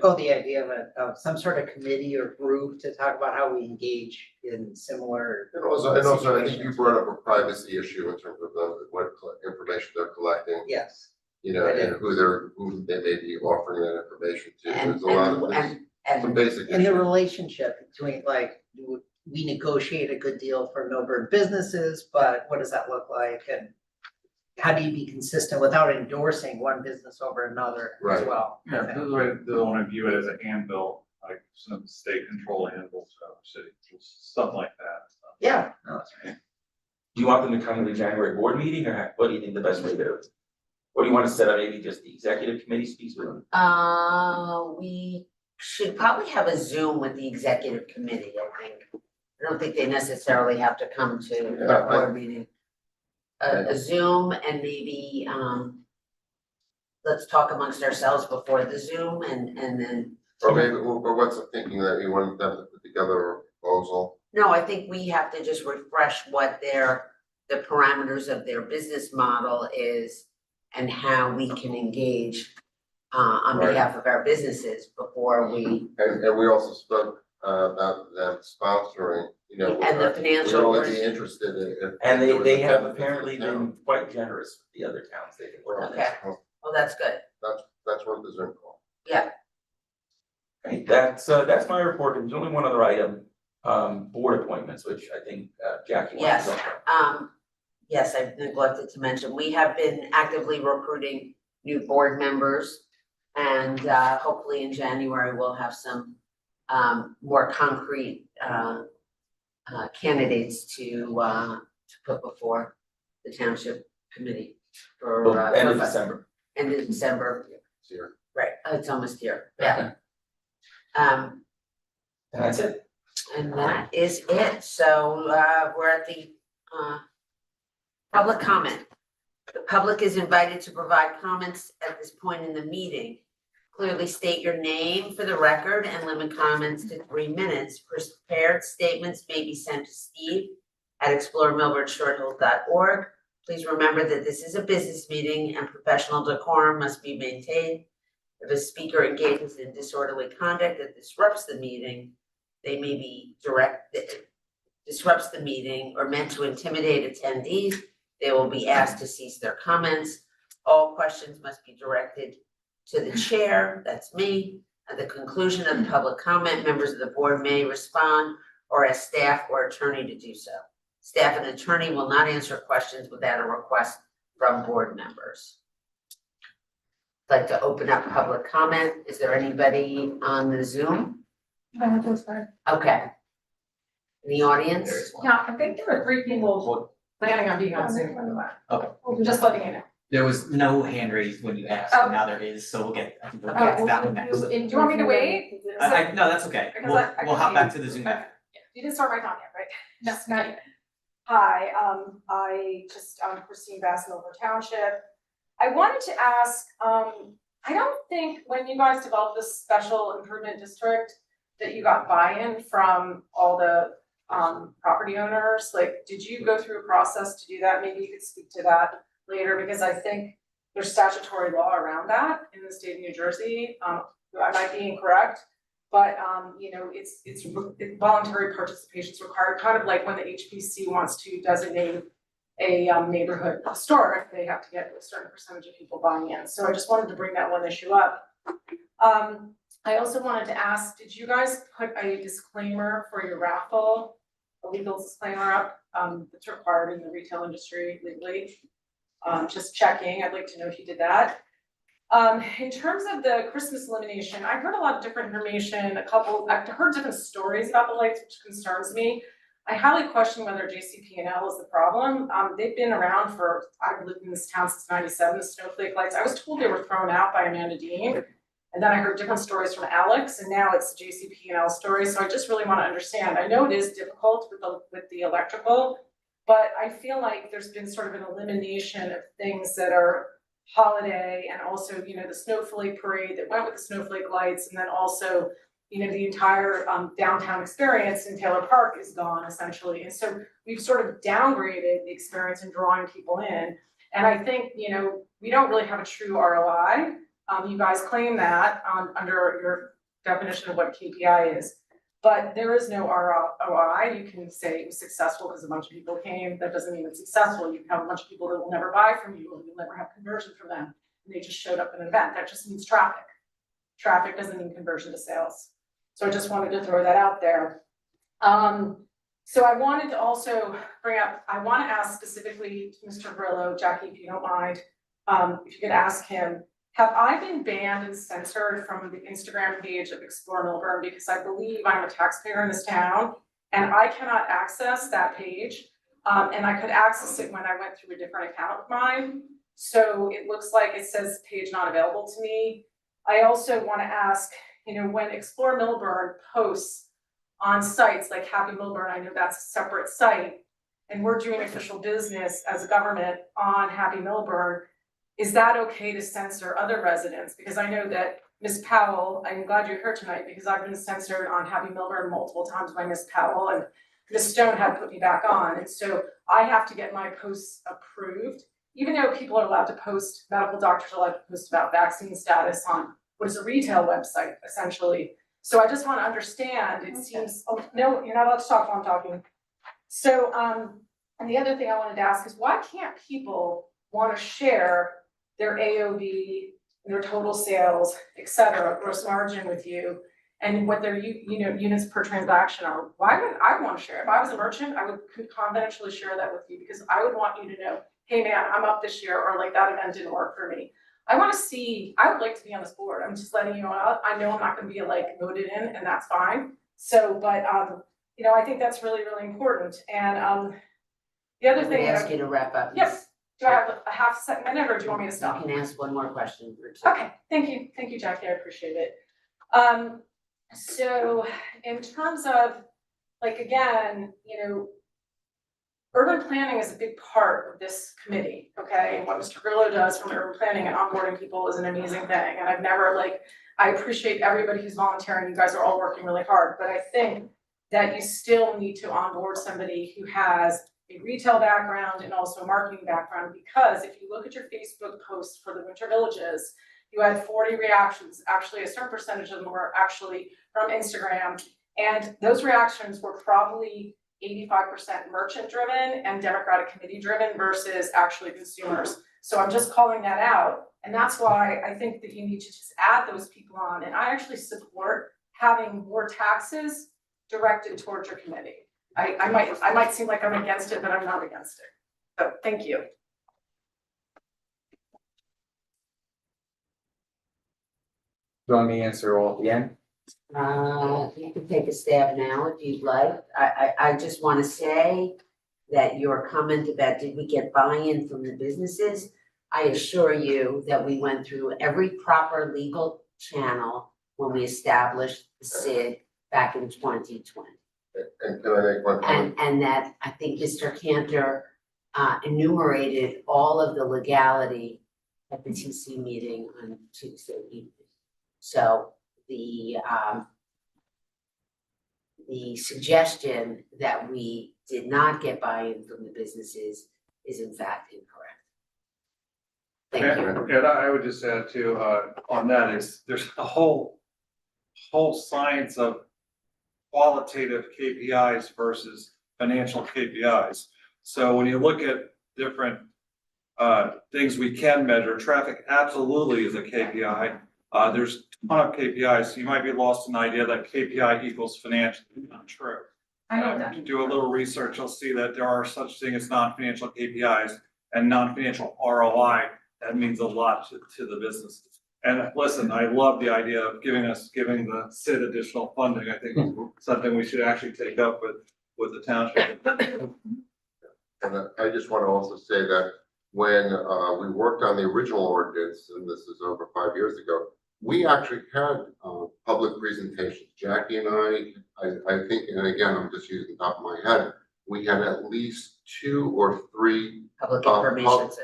Oh, the idea of some sort of committee or group to talk about how we engage in similar. And also, I think you situations. brought up a privacy issue in terms of what information they're collecting, Yes, and who they may be offering that information to. And, There's a lot of, there's some and basic and the issues. relationship between we negotiate a good deal for Millburn businesses, but what does that look like? And how do you be consistent without endorsing one business over another as Right. well? Yeah, this is why they don't wanna view it as a handbill, like some state control handbills, city, stuff like that. So. Yeah, no, that's right. Do you want them to come to the January board meeting, or what do you think the best way to do it? Or do you want to set up maybe just the executive committee speaks with them? We should probably have a Zoom with the executive committee, I think. I don't think they necessarily have to come to the Yeah, board meeting. A Zoom and maybe, let's talk amongst ourselves before the Zoom and then. Or maybe, or what's the thinking that you want them to put together a proposal? No, I think we have to just refresh what the parameters of their business model is and how we can engage on Right. behalf of our businesses before we, And we also spoke about them sponsoring, you know. and the We'd financial. only be interested in if. And there was a they have benefit to the apparently town. been quite generous with the other towns they've been working with. Okay. Well, that's good. That's worth the Zoom call. Okay, that's my report. There's only one other item, board appointments, which I think Jackie wants to Yes. talk about. Yes, I've neglected to mention, we have been actively recruiting new board members. And hopefully in January, we'll have some more concrete candidates to put before the township committee for Well, end of December. end of December, It's here. right, it's almost here, yeah. And that's it. And that is it, so we're at the public comment. The public is invited to provide comments at this point in the meeting. Clearly state your name for the record and limit comments to 3 minutes. Prepared statements may be sent to steve@exploremillburn-shorthills.org. Please remember that this is a business meeting and professional decorum must be maintained. If a speaker engages in disorderly conduct that disrupts the meeting, they may be disrupts the meeting or meant to intimidate attendees. They will be asked to cease their comments. All questions must be directed to the chair, that's me. At the conclusion of the public comment, members of the board may respond or ask staff or attorney to do so. Staff and attorney will not answer questions without a request from board members. I'd like to open up public comment. Is there anybody on the Zoom? Okay. In the audience? Yeah, I think there were 3 people planning on being on Zoom. Okay. I'm just letting you know. There was no hand raised when you asked, Oh. and now there is, so we'll get to that one next. Do you want me to wait? No, that's okay. Because We'll hop back to the Zoom after. You didn't start my time yet, right? No, not yet. Hi, I'm Christine Bass, Millburn Township. I wanted to ask, I don't think when you guys developed this special improvement district that you got buy-in from all the property owners, like, did you go through a process to do that? Maybe you could speak to that later, because I think there's statutory law around that in the state of New Jersey. I might be incorrect, but it's voluntary participation is required, kind of like when the HPC wants to designate a neighborhood historic, they have to get a certain percentage of people buying in. So I just wanted to bring that one issue up. I also wanted to ask, did you guys put a disclaimer for your raffle, a legal disclaimer up, that's required in the retail industry legally? Just checking, I'd like to know if you did that. In terms of the Christmas illumination, I heard a lot of different information, I've heard different stories about the lights, which concerns me. I highly question whether JCP&L is the problem. They've been around for, I've lived in this town since '97, the snowflake lights. I was told they were thrown out by Amanda Dean. And then I heard different stories from Alex, and now it's the JCP&L story. So I just really want to understand. I know it is difficult with the electrical, but I feel like there's been sort of an elimination of things that are holiday, and also, the snowflake parade that went with the snowflake lights, and then also, the entire downtown experience in Taylor Park is gone essentially. And so we've sort of downgraded the experience in drawing people in. And I think, we don't really have a true ROI. You guys claim that under your definition of what KPI is, but there is no ROI. You can say it was successful because a bunch of people came. That doesn't mean it's successful. You can have a bunch of people that will never buy from you, or you'll never have conversion from them. And they just showed up at an event. That just means traffic. Traffic doesn't mean conversion to sales. So I just wanted to throw that out there. So I wanted to also bring up, I want to ask specifically to Mr. Grillo, Jackie, if you don't mind, if you could ask him, have I been banned and censored from the Instagram page of Explore Millburn because I believe I'm a taxpayer in this town and I cannot access that page? And I could access it when I went through a different account of mine. So it looks like it says page not available to me. I also want to ask, when Explore Millburn posts on sites like Happy Millburn, I know that's a separate site, and we're doing official business as a government on Happy Millburn, is that okay to censor other residents? Because I know that Ms. Powell, I'm glad you're here tonight because I've been censored on Happy Millburn multiple times by Ms. Powell, and Ms. Stone had put me back on, and so I have to get my posts approved. Even though people are allowed to post, medical doctors are allowed to post about vaccine status on what is a retail website, essentially. So I just want to understand, it seems, oh, no, you're not allowed to talk while I'm talking. So, and the other thing I wanted to ask is why can't people want to share their AOV, their total sales, et cetera, gross margin with you, and what their units per transaction are? Why would I want to share? If I was a merchant, I would confidentially share that with you because I would want you to know, hey man, I'm up this year, or like that event didn't work for me. I want to see, I would like to be on this board. I'm just letting you know, I know I'm not going to be like voted in, and that's fine. So, but I think that's really, really important. And the other I'm thing. gonna ask you to wrap up. Yes. Do I have a half minute or do you want me to stop? You can ask one more question or two. Okay, thank you, Jackie, I appreciate it. So in terms of, like, again, urban planning is a big part of this committee, okay? And what Mr. Grillo does from urban planning and onboarding people is an amazing thing. And I've never, I appreciate everybody who's volunteering, you guys are all working really hard, but I think that you still need to onboard somebody who has a retail background and also a marketing background, because if you look at your Facebook post for the Winter Villages, you had 40 reactions. Actually, a certain percentage of them were actually from Instagram. And those reactions were probably 85% merchant driven and Democratic committee driven versus actually consumers. So I'm just calling that out. And that's why I think that you need to just add those people on. And I actually support having more taxes directed towards your committee. I might seem like I'm against it, but I'm not against it. So thank you. Do you want me to answer all at the end? You can take a stab now if you'd like. I just want to say that your comment about did we get buy-in from the businesses? I assure you that we went through every proper legal channel when we established the SID back in 2020. And can I make one comment? And that I think Mr. Cantor enumerated all of the legality at the TC meeting on Tuesday evening. So the suggestion that we did not get buy-in from the businesses is in fact incorrect. Thank you. And I would just add too, on that is there's a whole science of qualitative KPIs versus financial KPIs. So when you look at different things we can measure, traffic absolutely is a KPI. There's a ton of KPIs. You might be lost in the idea that KPI equals financial. Not true. I know that. If you do a little research, you'll see that there are such things as non-financial KPIs and non-financial ROI. That means a lot to the businesses. And listen, I love the idea of giving the SID additional funding. I think it's something we should actually take up with the township. And I just want to also say that when we worked on the original ordinance, and this is over 5 years ago, we actually had public presentations. Jackie and I think, and again, I'm just using the top of my head, we had at least 2 or 3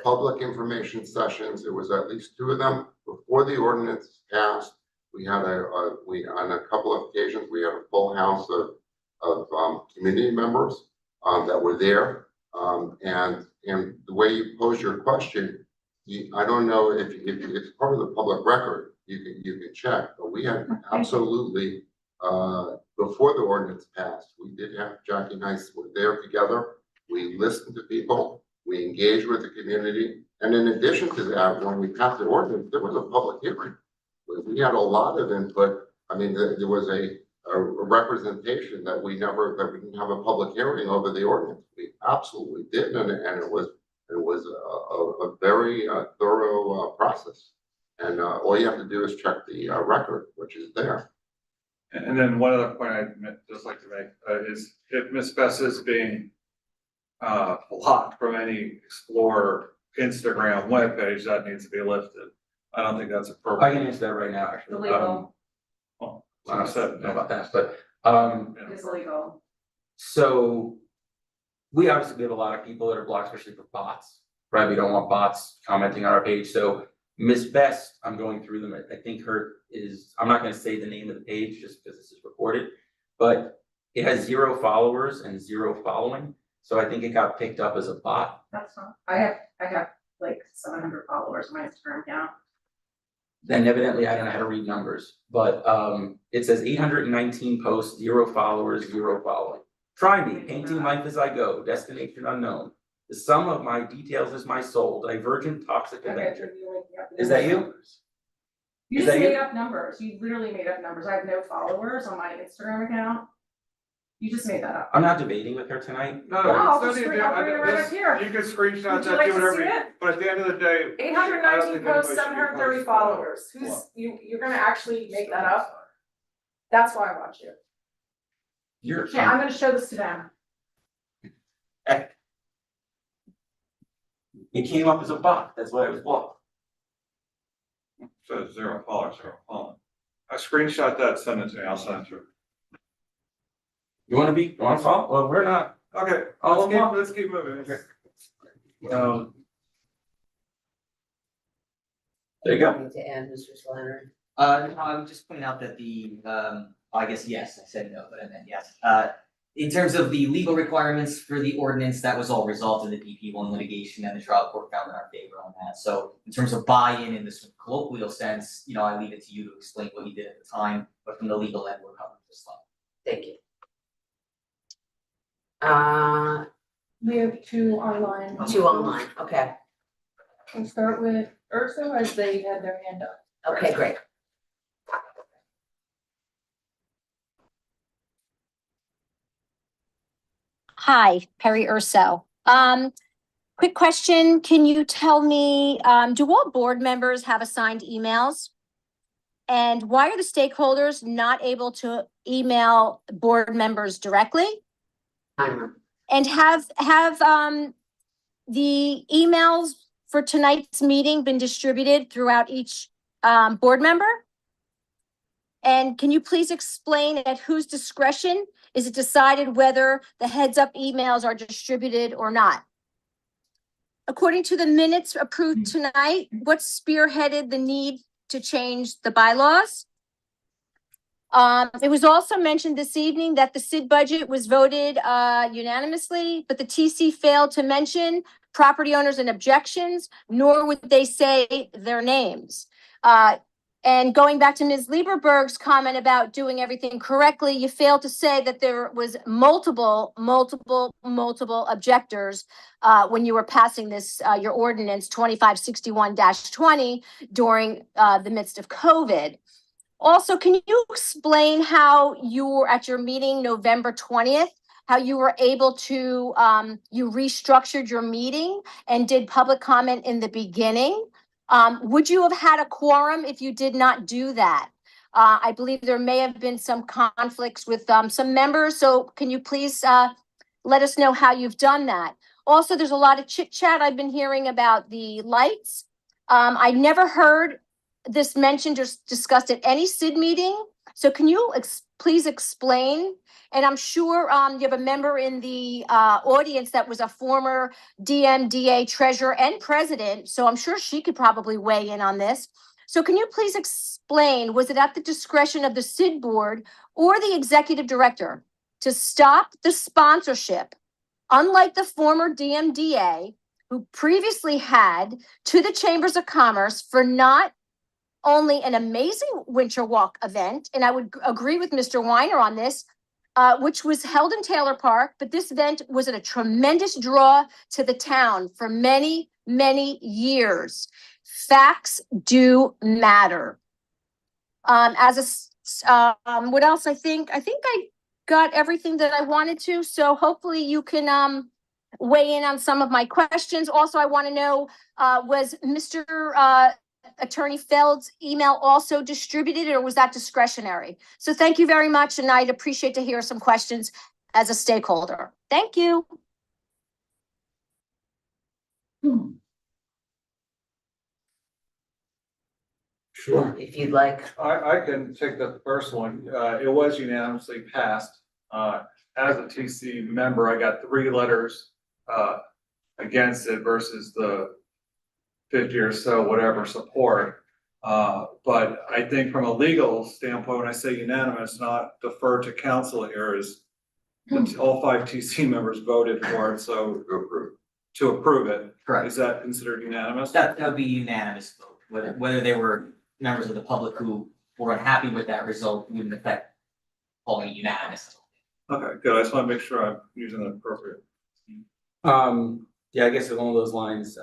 public information sessions. It was at least 2 of them before the ordinance passed. We had on a couple of occasions, we had a full house of community members that were there. And the way you pose your question, I don't know if it's part of the public record, you can check, but we had absolutely, before the ordinance passed, we did have, Jackie and I were there together. We listened to people, we engaged with the community. And in addition to that, when we passed the ordinance, there was a public hearing. We had a lot of input. I mean, there was a representation that we didn't have a public hearing over the ordinance. We absolutely did, and it was a very thorough process. And all you have to do is check the record, which is there. And then one other point I'd just like to make is if Ms. Bess is being blocked from any Explorer Instagram webpage, that needs to be lifted. I don't think that's I appropriate. can answer that right now, actually. Illegal. Well, I like I said, don't know about that, but, It's illegal. so we obviously have a lot of people that are blocked, especially for bots, right? We don't want bots commenting on our page. So Miss Best, I'm going through them. I think I'm not gonna say the name of the page just because this is recorded, but it has 0 followers and 0 following. So I think it got picked up as a bot. That's not, I have like 700 followers on my Instagram account. Then evidently I don't know how to read numbers, but it says 819 posts, 0 followers, 0 following. Try me, painting life as I go, destination unknown. The sum of my details is my soul, divergent, toxic adventure. Is that you? You Is just that you? made up numbers. You literally made up numbers. I have no followers on my Instagram account. You just made that up. I'm not debating with her tonight. No, No, I'll it's no just need to bring- do- I'll bring it right this- up here. You can screenshot Would you that, like do to whatever, see it? but at the end of the day. 819 posts, 730 followers. You're gonna actually make that up? That's why I want you. You're. Okay, I'm gonna show this to them. It came up as a bot, that's why it was blocked. Says 0 followers, 0 following. I screenshot that, send it to me, I'll send it to her. You wanna follow? Well, we're not. Okay, Oh, let's keep moving. There you go. Anything to add, Mr. Leonard? No, I would just point out that I guess yes, I said no, but I meant yes. In terms of the legal requirements for the ordinance, that was all resolved in the DP1 litigation and the trial court found in our favor on that. So in terms of buy-in in this colloquial sense, I leave it to you to explain what you did at the time, but from the legal end, we're covered just fine. Thank you. We have 2 online. 2 online, okay, We'll start with Urso as they had their hand up. okay, great. Hi, Perry Urso. Quick question, can you tell me, do all board members have assigned emails? And why are the stakeholders not able to email board members directly? And have the emails for tonight's meeting been distributed throughout each board member? And can you please explain at whose discretion is it decided whether the heads up emails are distributed or not? According to the minutes approved tonight, what spearheaded the need to change the bylaws? It was also mentioned this evening that the SID budget was voted unanimously, but the TC failed to mention property owners and objections, nor would they say their names. And going back to Ms. Lieberberg's comment about doing everything correctly, you failed to say that there was multiple objectors when you were passing this, your ordinance 2561-20 during the midst of COVID. Also, can you explain how you were at your meeting November 20th, how you were able to, you restructured your meeting and did public comment in the beginning? Would you have had a quorum if you did not do that? I believe there may have been some conflicts with some members, so can you please let us know how you've done that? Also, there's a lot of chit chat I've been hearing about the lights. I never heard this mentioned or discussed at any SID meeting. So can you please explain? And I'm sure you have a member in the audience that was a former DMDA treasurer and president. So I'm sure she could probably weigh in on this. So can you please explain, was it at the discretion of the SID board or the executive director to stop the sponsorship, unlike the former DMDA, who previously had to the Chambers of Commerce for not only an amazing winter walk event, and I would agree with Mr. Weiner on this, which was held in Taylor Park, but this event was a tremendous draw to the town for many, many years. Facts do matter. As a What else? I think I got everything that I wanted to, so hopefully you can weigh in on some of my questions. Also, I want to know, was Mr. Attorney Feld's email also distributed, or was that discretionary? So thank you very much, and I'd appreciate to hear some questions as a stakeholder. Thank you. Sure. If you'd like. I can take the first one. It was unanimously passed. As a TC member, I got 3 letters, against it versus the 50 or so, whatever support. But I think from a legal standpoint, when I say unanimous, not defer to council here, is all 5 TC members voted for it, so to approve it. Correct. Is that considered unanimous? That would be unanimous vote, whether they were members of the public who were unhappy with that result wouldn't affect calling it unanimous. Okay, good. I just want to make sure I'm using the appropriate. Yeah, I guess along those lines,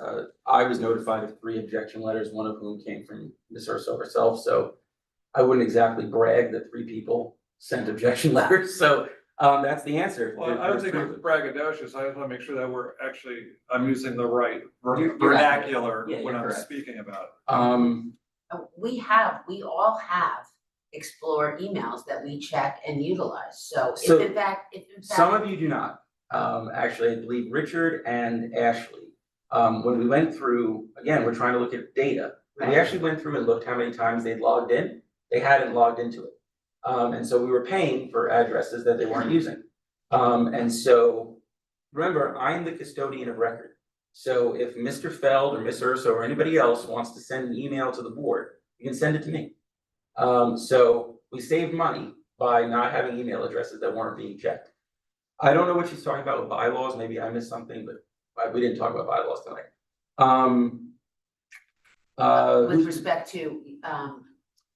I was notified of 3 objection letters, one of whom came from Ms. Urso herself, so I wouldn't exactly brag that 3 people sent objection letters, so that's the answer. Well, I don't think it's braggadocious. I just want to make sure that we're actually, I'm using the right You're vernacular Yeah, when you're I'm correct. speaking about it. We all have Explore emails that we check and utilize, so So, if in fact. Some of you do not. Actually, I believe Richard and Ashley, when we went through, again, we're trying to look at data. We actually went through and looked how many times they'd logged in. They hadn't logged into it. And so we were paying for addresses that they weren't using. And so remember, I'm the custodian of record. So if Mr. Feld or Ms. Urso or anybody else wants to send an email to the board, you can send it to me. So we saved money by not having email addresses that weren't being checked. I don't know what she's talking about with bylaws. Maybe I missed something, but we didn't talk about bylaws tonight. With respect to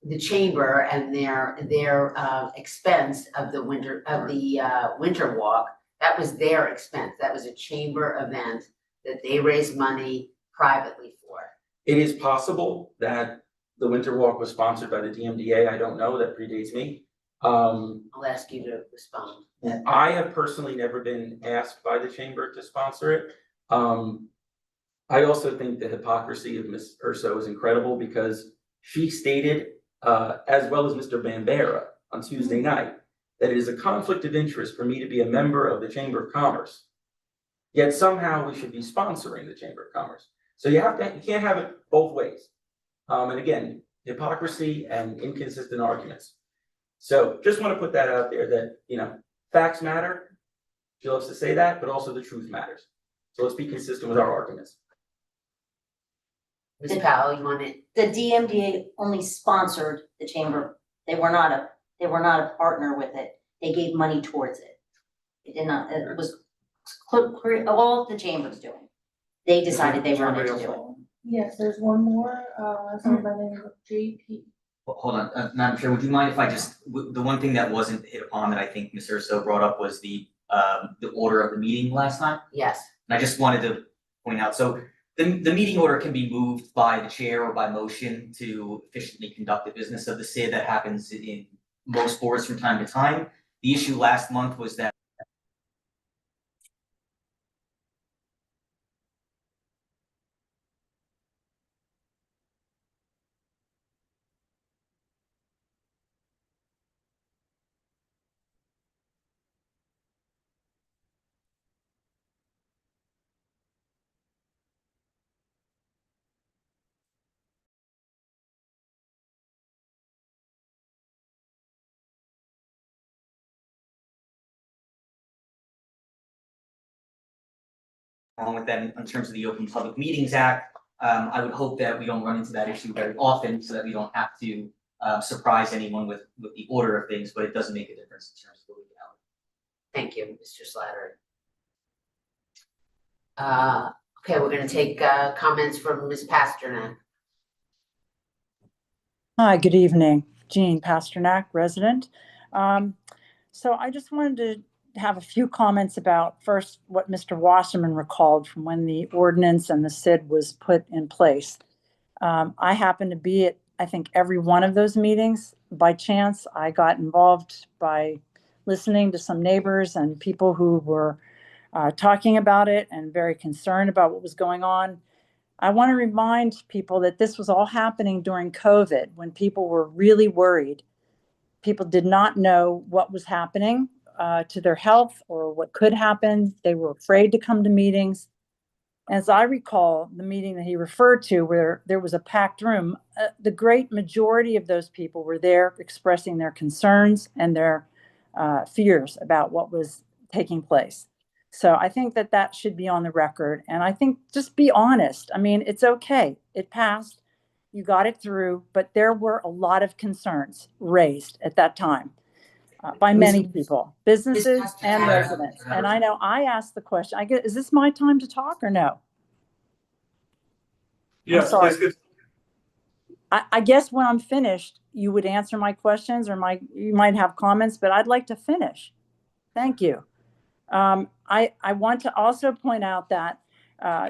the chamber and their expense of the winter walk, that was their expense. That was a chamber event that they raised money privately for. It is possible that the winter walk was sponsored by the DMDA. I don't know. That predates me. I'll ask you to respond. I have personally never been asked by the chamber to sponsor it. I also think the hypocrisy of Ms. Urso is incredible because she stated, as well as Mr. Bambera on Tuesday night, that it is a conflict of interest for me to be a member of the Chamber of Commerce. Yet somehow we should be sponsoring the Chamber of Commerce. So you can't have it both ways. And again, hypocrisy and inconsistent arguments. So just want to put that out there that, facts matter. She loves to say that, but also the truth matters. So let's be consistent with our arguments. Ms. Powell, you want it? The DMDA only sponsored the chamber. They were not a partner with it. They gave money towards it. It did not, it was all the chamber's doing. They decided they wanted to do it. Yes, there's one more, someone by the name of JP. Hold on, Madam Chair, would you mind if I the one thing that wasn't hit upon that I think Ms. Urso brought up was the order of the meeting last time? Yes. And I just wanted to point out, so the meeting order can be moved by the chair or by motion to efficiently conduct the business of the SID. That happens in most boards from time to time. The issue last month was that along with that, in terms of the Open Public Meetings Act, I would hope that we don't run into that issue very often so that we don't have to surprise anyone with the order of things, but it doesn't make a difference in terms of the legality. Thank you, Mr. Slattery. Okay, we're gonna take comments from Ms. Pasternak. Hi, good evening. Jean Pasternak, resident. So I just wanted to have a few comments about first what Mr. Wasserman recalled from when the ordinance and the SID was put in place. I happened to be at, I think, every one of those meetings. by chance, I got involved by listening to some neighbors and people who were talking about it and very concerned about what was going on. I want to remind people that this was all happening during COVID when people were really worried. People did not know what was happening to their health or what could happen. They were afraid to come to meetings. As I recall, the meeting that he referred to where there was a packed room, the great majority of those people were there expressing their concerns and their fears about what was taking place. So I think that that should be on the record. And I think just be honest. I mean, it's okay. It passed. You got it through, but there were a lot of concerns raised at that time by many people, businesses and residents. And I know I asked the question, I get, is this my time to talk or no? Yes, sorry. please. I guess when I'm finished, you would answer my questions or you might have comments, but I'd like to finish. Thank you. I want to also point out that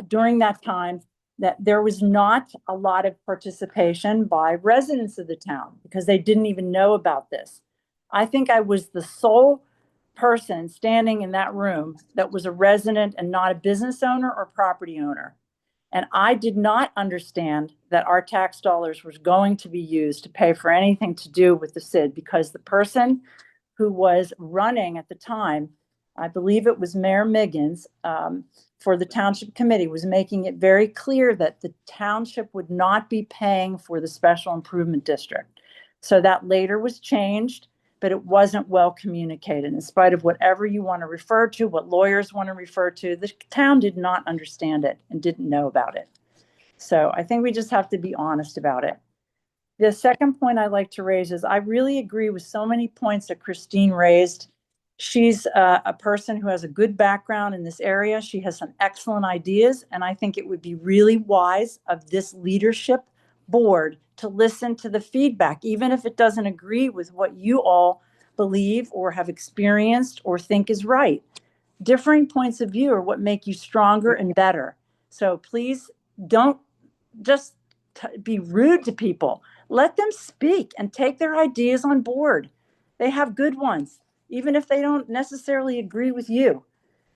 during that time, that there was not a lot of participation by residents of the town because they didn't even know about this. I think I was the sole person standing in that room that was a resident and not a business owner or property owner. And I did not understand that our tax dollars was going to be used to pay for anything to do with the SID because the person who was running at the time, I believe it was Mayor Miggins, for the township committee, was making it very clear that the township would not be paying for the special improvement district. So that later was changed, but it wasn't well communicated. In spite of whatever you want to refer to, what lawyers want to refer to, the town did not understand it and didn't know about it. So I think we just have to be honest about it. The second point I'd like to raise is I really agree with so many points that Christine raised. She's a person who has a good background in this area. She has some excellent ideas, and I think it would be really wise of this leadership board to listen to the feedback, even if it doesn't agree with what you all believe or have experienced or think is right. Differing points of view are what make you stronger and better. So please don't just be rude to people. Let them speak and take their ideas on board. They have good ones, even if they don't necessarily agree with you.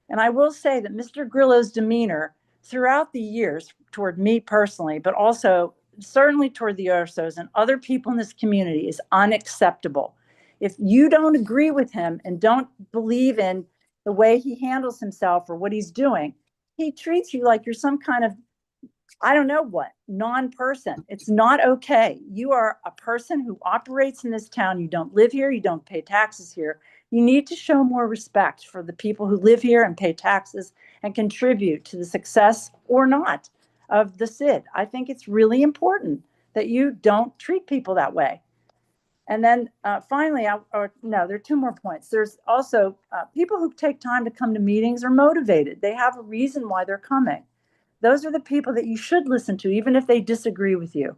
And I will say that Mr. Grillo's demeanor throughout the years toward me personally, but also certainly toward the Ursos and other people in this community is unacceptable. If you don't agree with him and don't believe in the way he handles himself or what he's doing, he treats you like you're some kind of, I don't know what, non-person. It's not okay. You are a person who operates in this town. You don't live here. You don't pay taxes here. You need to show more respect for the people who live here and pay taxes and contribute to the success or not of the SID. I think it's really important that you don't treat people that way. And then finally, there are two more points. There's also people who take time to come to meetings are motivated. They have a reason why they're coming. Those are the people that you should listen to, even if they disagree with you.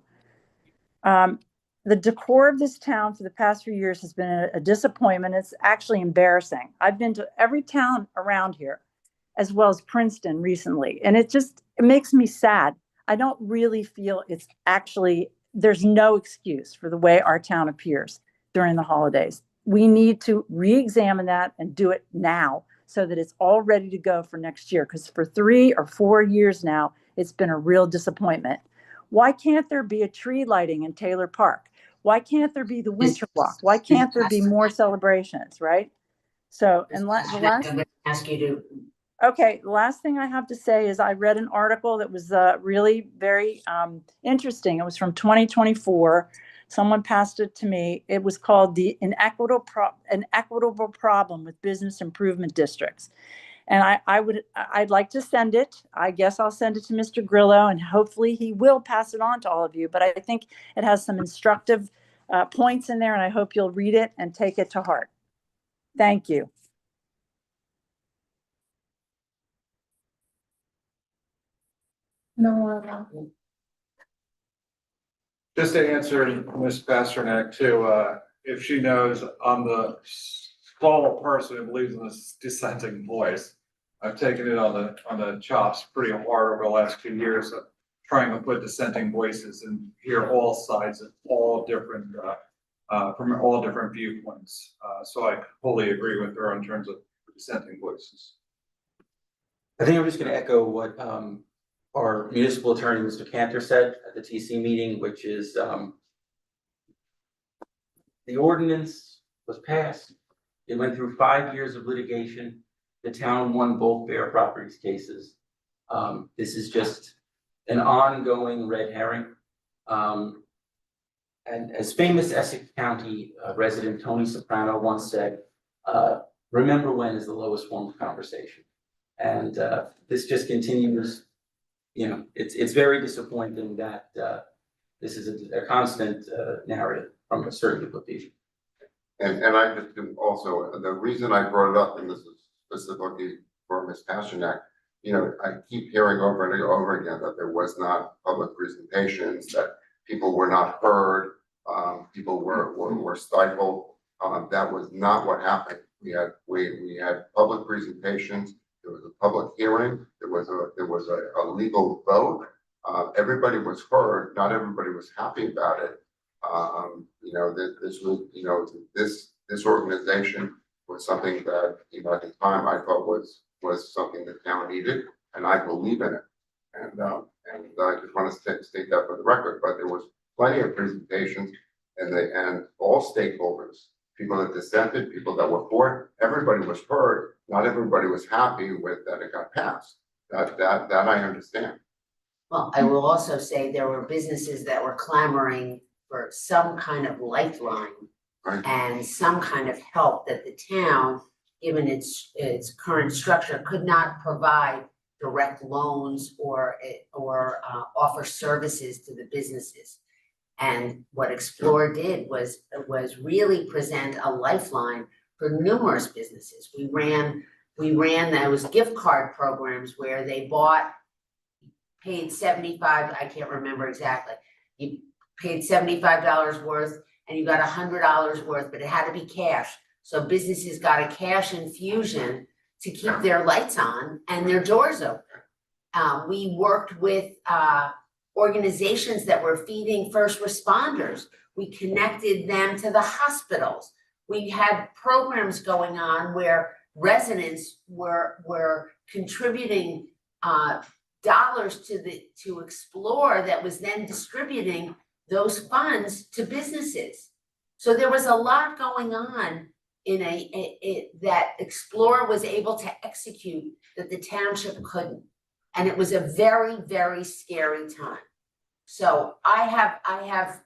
The decor of this town for the past few years has been a disappointment. It's actually embarrassing. I've been to every town around here, as well as Princeton recently, and it makes me sad. I don't really feel there's no excuse for the way our town appears during the holidays. We need to re-examine that and do it now so that it's all ready to go for next year. Because for 3 or 4 years now, it's been a real disappointment. Why can't there be a tree lighting in Taylor Park? Why can't there be the winter walk? Why can't there be more celebrations, right? So, and the last, I'm gonna ask you to. okay, the last thing I have to say is I read an article that was really very interesting. It was from 2024. Someone passed it to me. It was called an equitable problem with business improvement districts. And I'd like to send it. I guess I'll send it to Mr. Grillo and hopefully he will pass it on to all of you. But I think it has some instructive points in there and I hope you'll read it and take it to heart. Thank you. No, Just to answer Ms. Pasternak too, if she knows I'm the sole person who believes in this dissenting voice. I've taken it on the chops pretty hard over the last 2 years of trying to put dissenting voices and hear all sides and all different from all different viewpoints. So I wholly agree with her in terms of dissenting voices. I think I'm just gonna echo what our municipal attorney, Mr. Cantor, said at the TC meeting, which is the ordinance was passed. It went through 5 years of litigation. The town won both Bear Properties cases. This is just an ongoing red herring. And as famous Essex County resident Tony Soprano once said, remember when is the lowest form of conversation. And this just continues, you know, it's very disappointing that this is a constant narrative from a certain group of people. And I just do also, the reason I brought it up, and this is specifically for Ms. Pasternak, you know, I keep hearing over and over again that there was not public presentations, that people were not heard, people were stifled. That was not what happened. We had public presentations. There was a public hearing. There was a legal vote. Everybody was heard. Not everybody was happy about it. You know, this was, you know, this organization was something that, you know, at the time I thought was something the town needed, and I believe in it. And I just want to state that for the record. But there was plenty of presentations, and all stakeholders, people that dissented, people that were for it, everybody was heard. Not everybody was happy with that it got passed. That I understand. Well, I will also say there were businesses that were clamoring for some kind of lifeline Right. and some kind of help that the town, given its current structure, could not provide direct loans or offer services to the businesses. And what Explore did was really present a lifeline for numerous businesses. We ran those gift card programs where they paid 75, I can't remember exactly. You paid $75 worth and you got $100 worth, but it had to be cash. So businesses got a cash infusion to keep their lights on and their doors open. We worked with organizations that were feeding first responders. We connected them to the hospitals. We had programs going on where residents were contributing dollars to Explore that was then distributing those funds to businesses. So there was a lot going on in that Explore was able to execute that the township couldn't. And it was a very, very scary time. So I have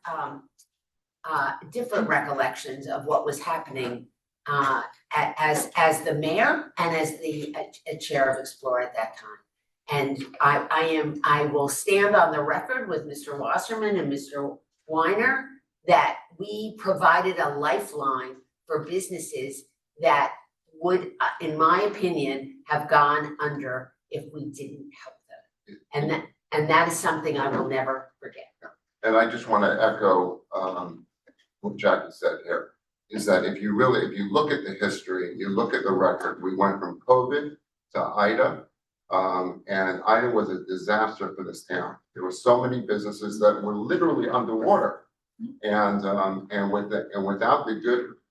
different recollections of what was happening as the mayor and as the chair of Explore at that time. And I will stand on the record with Mr. Wasserman and Mr. Weiner that we provided a lifeline for businesses that would, in my opinion, have gone under if we didn't help them. And that is something I will never forget. And I just want to echo what Jackie said here, is that if you look at the history, you look at the record, we went from COVID to Ida. And Ida was a disaster for this town. There were so many businesses that were literally underwater. And without the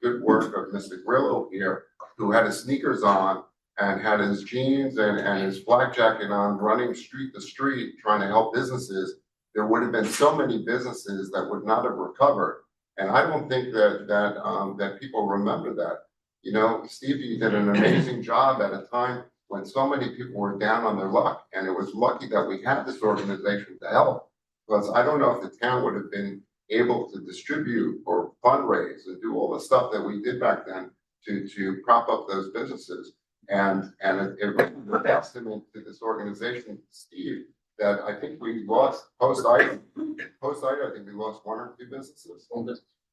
good work of Mr. Grillo here, who had his sneakers on and had his jeans and his flak jacket on, running street to street, trying to help businesses, there would have been so many businesses that would not have recovered. And I don't think that people remember that. You know, Steve, you did an amazing job at a time when so many people were down on their luck, and it was lucky that we had this organization to help. Because I don't know if the town would have been able to distribute or fundraise and do all the stuff that we did back then to prop up those businesses. And it really was a testament to this organization, Steve, that I think we lost post-Ida, I think we lost 1 or 2 businesses.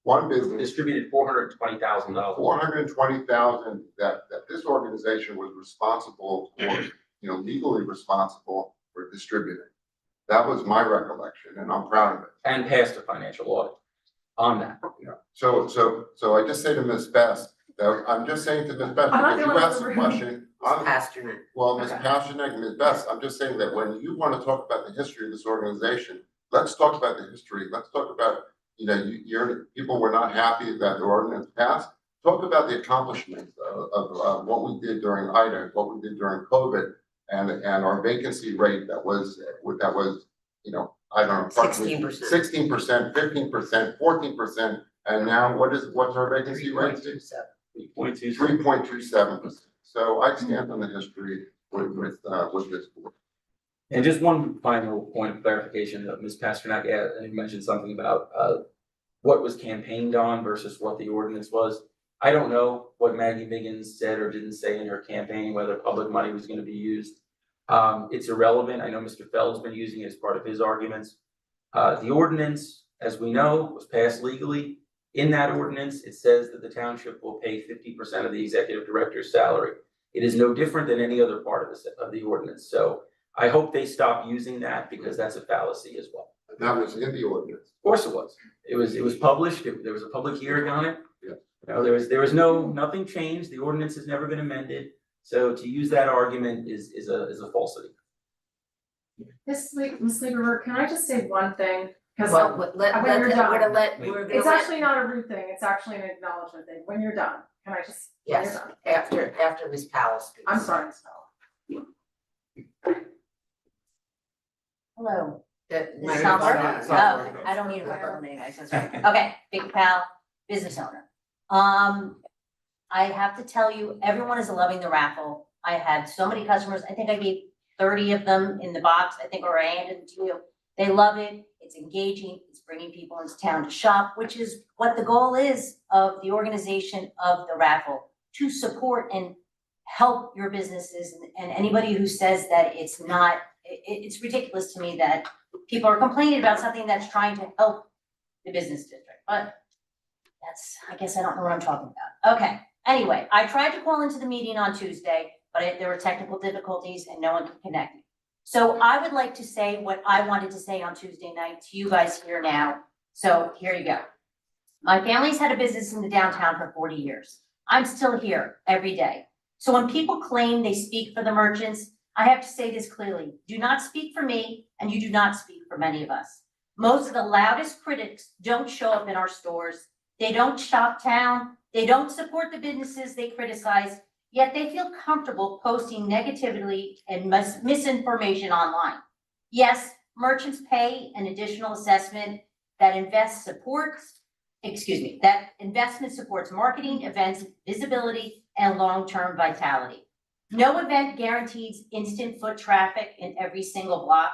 One business Distributed $420,000. 420,000 that this organization was responsible for, you know, legally responsible for distributing. That was my recollection, and I'm proud of it. And passed a financial audit on that. Yeah. So I just say to Ms. Best, that I'm just saying to Ms. Best, because you asked a question. Pasternak. Well, Ms. Pasternak and Ms. Best, I'm just saying that when you want to talk about the history of this organization, let's talk about the history. Let's talk about, you know, people were not happy that the ordinance passed. Talk about the accomplishments of what we did during Ida, what we did during COVID, and our vacancy rate that was, you know, I don't know. 16%. 16%, 15%, 14%, and now what's our vacancy rate? 3.27%. So I stand on the history with this board. And just one final point of clarification that Ms. Pasternak mentioned something about what was campaigned on versus what the ordinance was. I don't know what Maggie Miggins said or didn't say in her campaign, whether public money was going to be used. It's irrelevant. I know Mr. Feld's been using it as part of his arguments. The ordinance, as we know, was passed legally. In that ordinance, it says that the township will pay 50% of the executive director's salary. It is no different than any other part of the ordinance. So I hope they stop using that because that's a fallacy as well. That was in the ordinance. Of course it was. It was published. There was a public hearing on it. Yeah. You know, there was nothing changed. The ordinance has never been amended. So to use that argument is a falsity. Ms. Lieberberg, can I just say one thing? Because Well, when you're done, we're it's gonna actually not a rude thing, it's actually an acknowledgement thing. When you're done, can I just, when you're yes, done? after Ms. Powell speaks. I'm sorry, Ms. Powell. Hello. The This is microphone. Summer? Oh, I don't need a microphone anyway, so it's right. Okay, Big Pal, business owner. I have to tell you, everyone is loving the raffle. I had so many customers, I think I gave 30 of them in the box, I think, or I handed them to you. They love it, it's engaging, it's bringing people into town to shop, which is what the goal is of the organization of the raffle, to support and help your businesses. And anybody who says that it's not, it's ridiculous to me that people are complaining about something that's trying to help the business district, but I guess I don't know what I'm talking about. Okay, anyway, I tried to call into the meeting on Tuesday, but there were technical difficulties and no one could connect me. So I would like to say what I wanted to say on Tuesday night to you guys here now. So here you go. My family's had a business in the downtown for 40 years. I'm still here every day. So when people claim they speak for the merchants, I have to say this clearly. Do not speak for me, and you do not speak for many of us. Most of the loudest critics don't show up in our stores. They don't shop town. They don't support the businesses they criticize, yet they feel comfortable posting negativity and misinformation online. Yes, merchants pay an additional assessment that investment supports marketing, events, visibility, and long-term vitality. No event guarantees instant foot traffic in every single block.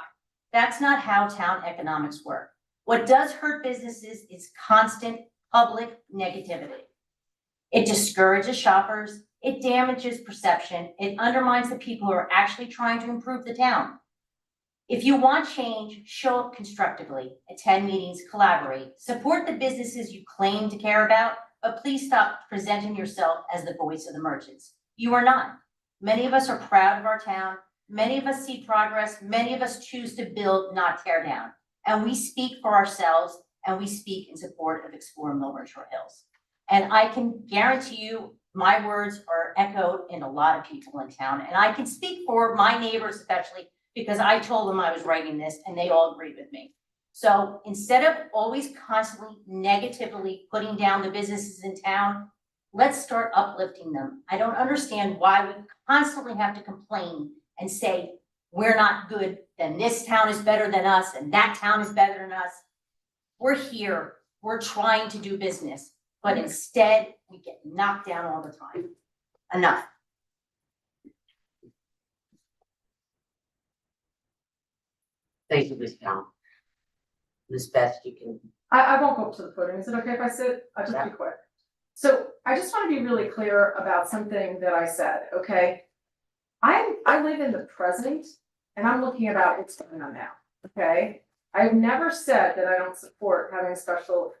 That's not how town economics work. What does hurt businesses is constant public negativity. It discourages shoppers, it damages perception, it undermines the people who are actually trying to improve the town. If you want change, show up constructively, attend meetings, collaborate, support the businesses you claim to care about, but please stop presenting yourself as the voice of the merchants. You are not. Many of us are proud of our town. Many of us see progress. Many of us choose to build, not tear down. And we speak for ourselves, and we speak in support of Explore Millburn-Short Hills. And I can guarantee you, my words are echoed in a lot of people in town. And I can speak for my neighbors especially, because I told them I was writing this and they all agreed with me. So instead of always constantly negatively putting down the businesses in town, let's start uplifting them. I don't understand why we constantly have to complain and say, we're not good, then this town is better than us and that town is better than us. We're here, we're trying to do business, but instead we get knocked down all the time. Enough. Thank you, Ms. Powell. Ms. Beth, you can. I won't go up to the podium. Is it okay if I sit? I'll just be quick. So I just want to be really clear about something that I said, okay? I live in the present and I'm looking about what's going on now, okay? I've never said that I don't support having a special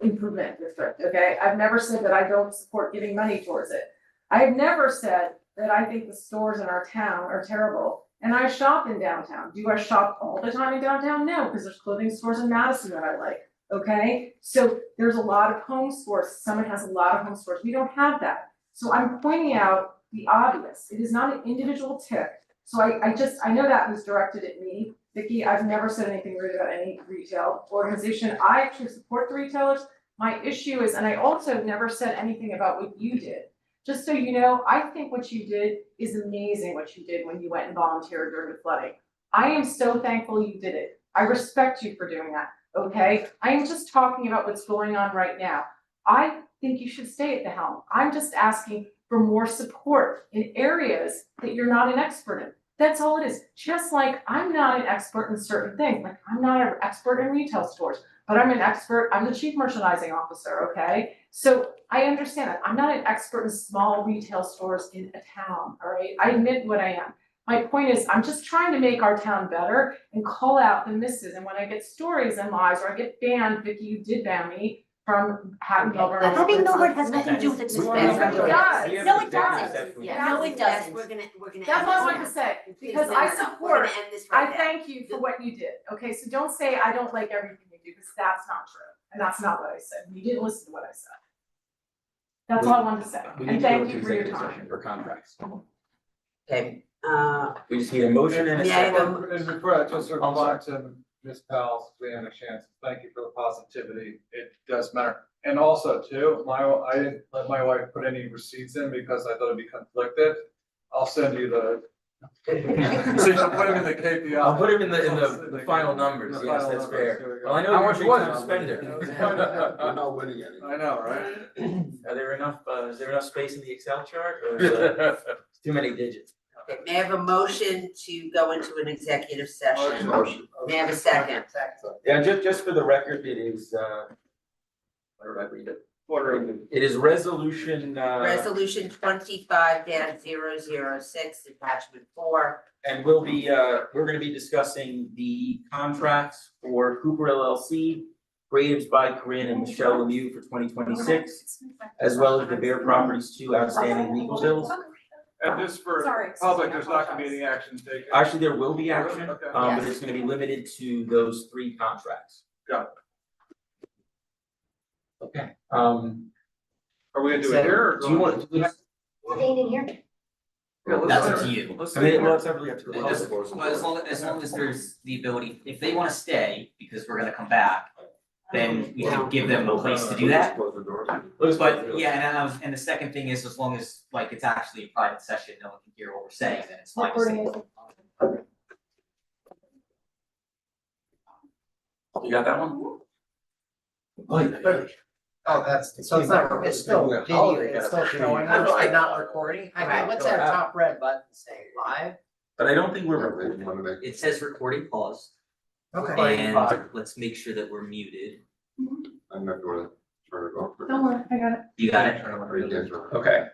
improvement district, okay? I've never said that I don't support giving money towards it. I've never said that I think the stores in our town are terrible. And I shop in downtown. Do I shop all the time in downtown? No, because there's clothing stores in Madison that I like, okay? So there's a lot of home stores. Someone has a lot of home stores. We don't have that. So I'm pointing out the obvious. It is not an individual tip. So I know that was directed at me, Vicky, I've never said anything rude about any retail organization. I actually support the retailers. My issue is, and I also never said anything about what you did. Just so you know, I think what you did is amazing, what you did when you went and volunteered during the flooding. I am so thankful you did it. I respect you for doing that, okay? I am just talking about what's going on right now. I think you should stay at the helm. I'm just asking for more support in areas that you're not an expert in. That's all it is. Just like I'm not an expert in certain things, like I'm not an expert in retail stores, but I'm an expert, I'm the chief merchandising officer, okay? So I understand that. I'm not an expert in small retail stores in a town, all right? I admit what I am. My point is, I'm just trying to make our town better and call out the misses. And when I get stories and lies, or I get banned, Vicky, you did ban me from having Millburn. Having Millburn has nothing to do with it. It does. No, it doesn't. Yeah. No, it doesn't. We're gonna That's all I end wanted to this say, now. because No, I no, no, we're support, gonna end this right I now. thank you for what you did, okay? So don't say I don't like everything you do, because that's not true, and that's not what I said. You didn't listen to what I said. That's all I wanted to say, We need and to go thank into you for your executive time. session for contracts. Okay, We just need a motion and a Yeah, I second. have And before I just sort of want to Ms. Powell, since we had a chance, thank you for the positivity, it does matter. And also too, I didn't let my wife put any receipts in because I thought it'd be conflicted. I'll send you the. So you can put them in the KPI. I'll put him in the final numbers, The yes, final that's numbers, fair. there we go. Well, I know How you're a much big was time it? spender. We're not winning any. I know, right? Are there enough, is there enough space in the Excel chart or is too many digits? okay, may I have a motion to go into an executive session? Motion. May I have a second? Yeah, just for the record, it is, where did I read it? It is resolution, Resolution 25-006, attachment 4. and we're gonna be discussing the contracts for Cooper LLC, Graves by Corinne and Michelle Lemieux for 2026, as well as the Bear Properties 2 outstanding legal bills. And just for Sorry. public, there's not gonna be any action taken. Actually, there will be action, Okay. but it's gonna be limited to those 3 contracts. Got it. Okay, Are we gonna do it here or? do you want, Staying in here. Yeah, let's That's do up it. to you. Let's I do it mean, here. well, it's really up to the Well, public. as long as there's the ability, if they wanna stay, because we're gonna come back, then we can give them a place to do that. Close the door. But yeah, and the second thing is, as long as like it's actually a private session, no one can hear what we're saying, then it's fine to say. You got that one? Oh, that's, so it's not, it's still video, it's still showing us, but not recording? Okay, what's that top red button say, live? But I don't think we're Yeah, recording. they wanna make- It says recording paused, Okay. and let's make sure that we're muted. I'm not gonna turn it off. Don't worry, I got it. You got it? Or you can't turn it off. Okay,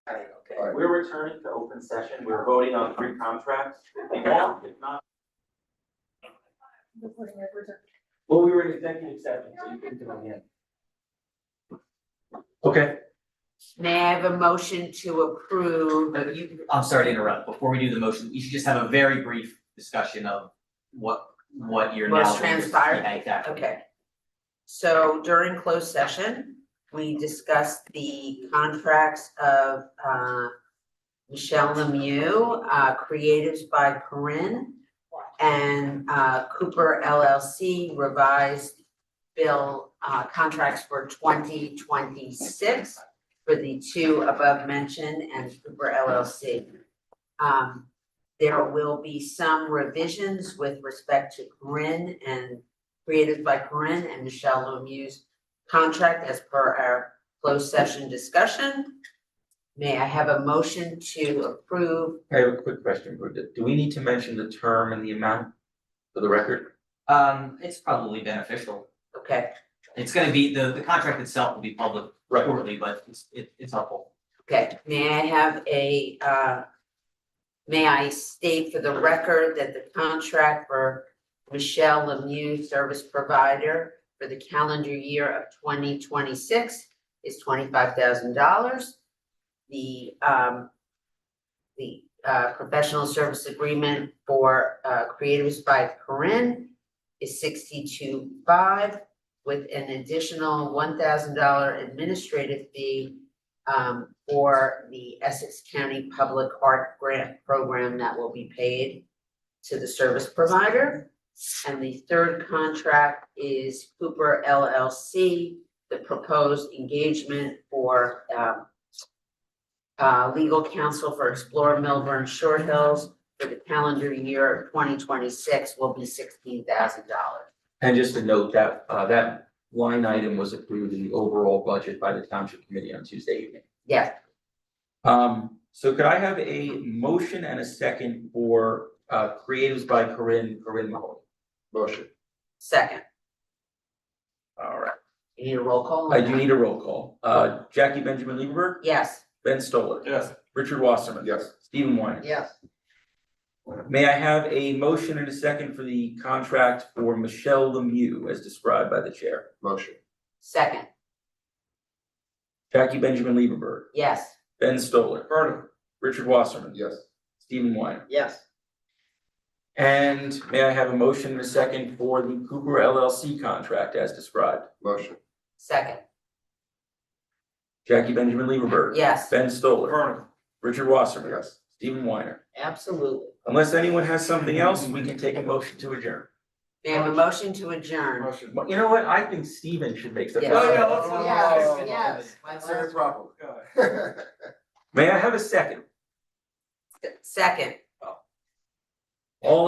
Okay, we're returning to open session. We're voting on 3 contracts. If not, well, we were in executive session, so you couldn't come in. Okay. May I have a motion to approve? I'm sorry to interrupt, before we do the motion, you should just have a very brief discussion of what you're now. What's transpired? Yeah, exactly. Okay. So during closed session, we discussed the contracts of Michelle Lemieux, Creatives by Corinne, and Cooper LLC revised bill contracts for 2026 for the 2 above mentioned and Cooper LLC. There will be some revisions with respect to Corinne and Creative by Corinne and Michelle Lemieux's contract as per our closed session discussion. May I have a motion to approve? I have a quick question, Brenda. Do we need to mention the term and the amount for the record? It's probably beneficial. Okay, It's gonna be, the contract itself will be public Right. shortly, but it's helpful. okay. May I have may I state for the record that the contract for Michelle Lemieux, service provider for the calendar year of 2026 is $25,000. The professional service agreement for Creatives by Corinne is $62,500 with an additional $1,000 administrative fee for the Essex County Public Art Grant Program that will be paid to the service provider. And the third contract is Cooper LLC, the proposed engagement for legal counsel for Explore Millburn-Short Hills for the calendar year of 2026 will be $16,000. And just to note that, that line item was approved in the overall budget by the township committee on Tuesday evening. Yeah, So could I have a motion and a second for, Creatives by Corinne Mahoney? Motion. second. All right, You need a roll call? I do need a roll call. Jackie Benjamin Lieberberg, Yes. Ben Stoller. Yes. Richard Wasserman. Yes. Stephen Weiner. Yes. May I have a motion and a second for the contract for Michelle Lemieux as described by the chair? Motion. Second. Jackie Benjamin Lieberberg, Yes. Ben Stoller, Affirmative. Richard Wasserman. Yes. Stephen Weiner. Yes. And may I have a motion and a second for the Cooper LLC contract as described? Motion. Second. Jackie Benjamin Lieberberg. Yes. Ben Stoller. Affirmative. Richard Wasserman. Yes. Stephen Weiner. Absolutely. Unless anyone has something else, we can take a motion to adjourn. May I have a motion to adjourn? Motion. Well, you know what? I think Stephen should make the. Yes. Oh, yeah, let's- Yes, yes. Very proper. May I have a second? Second. All in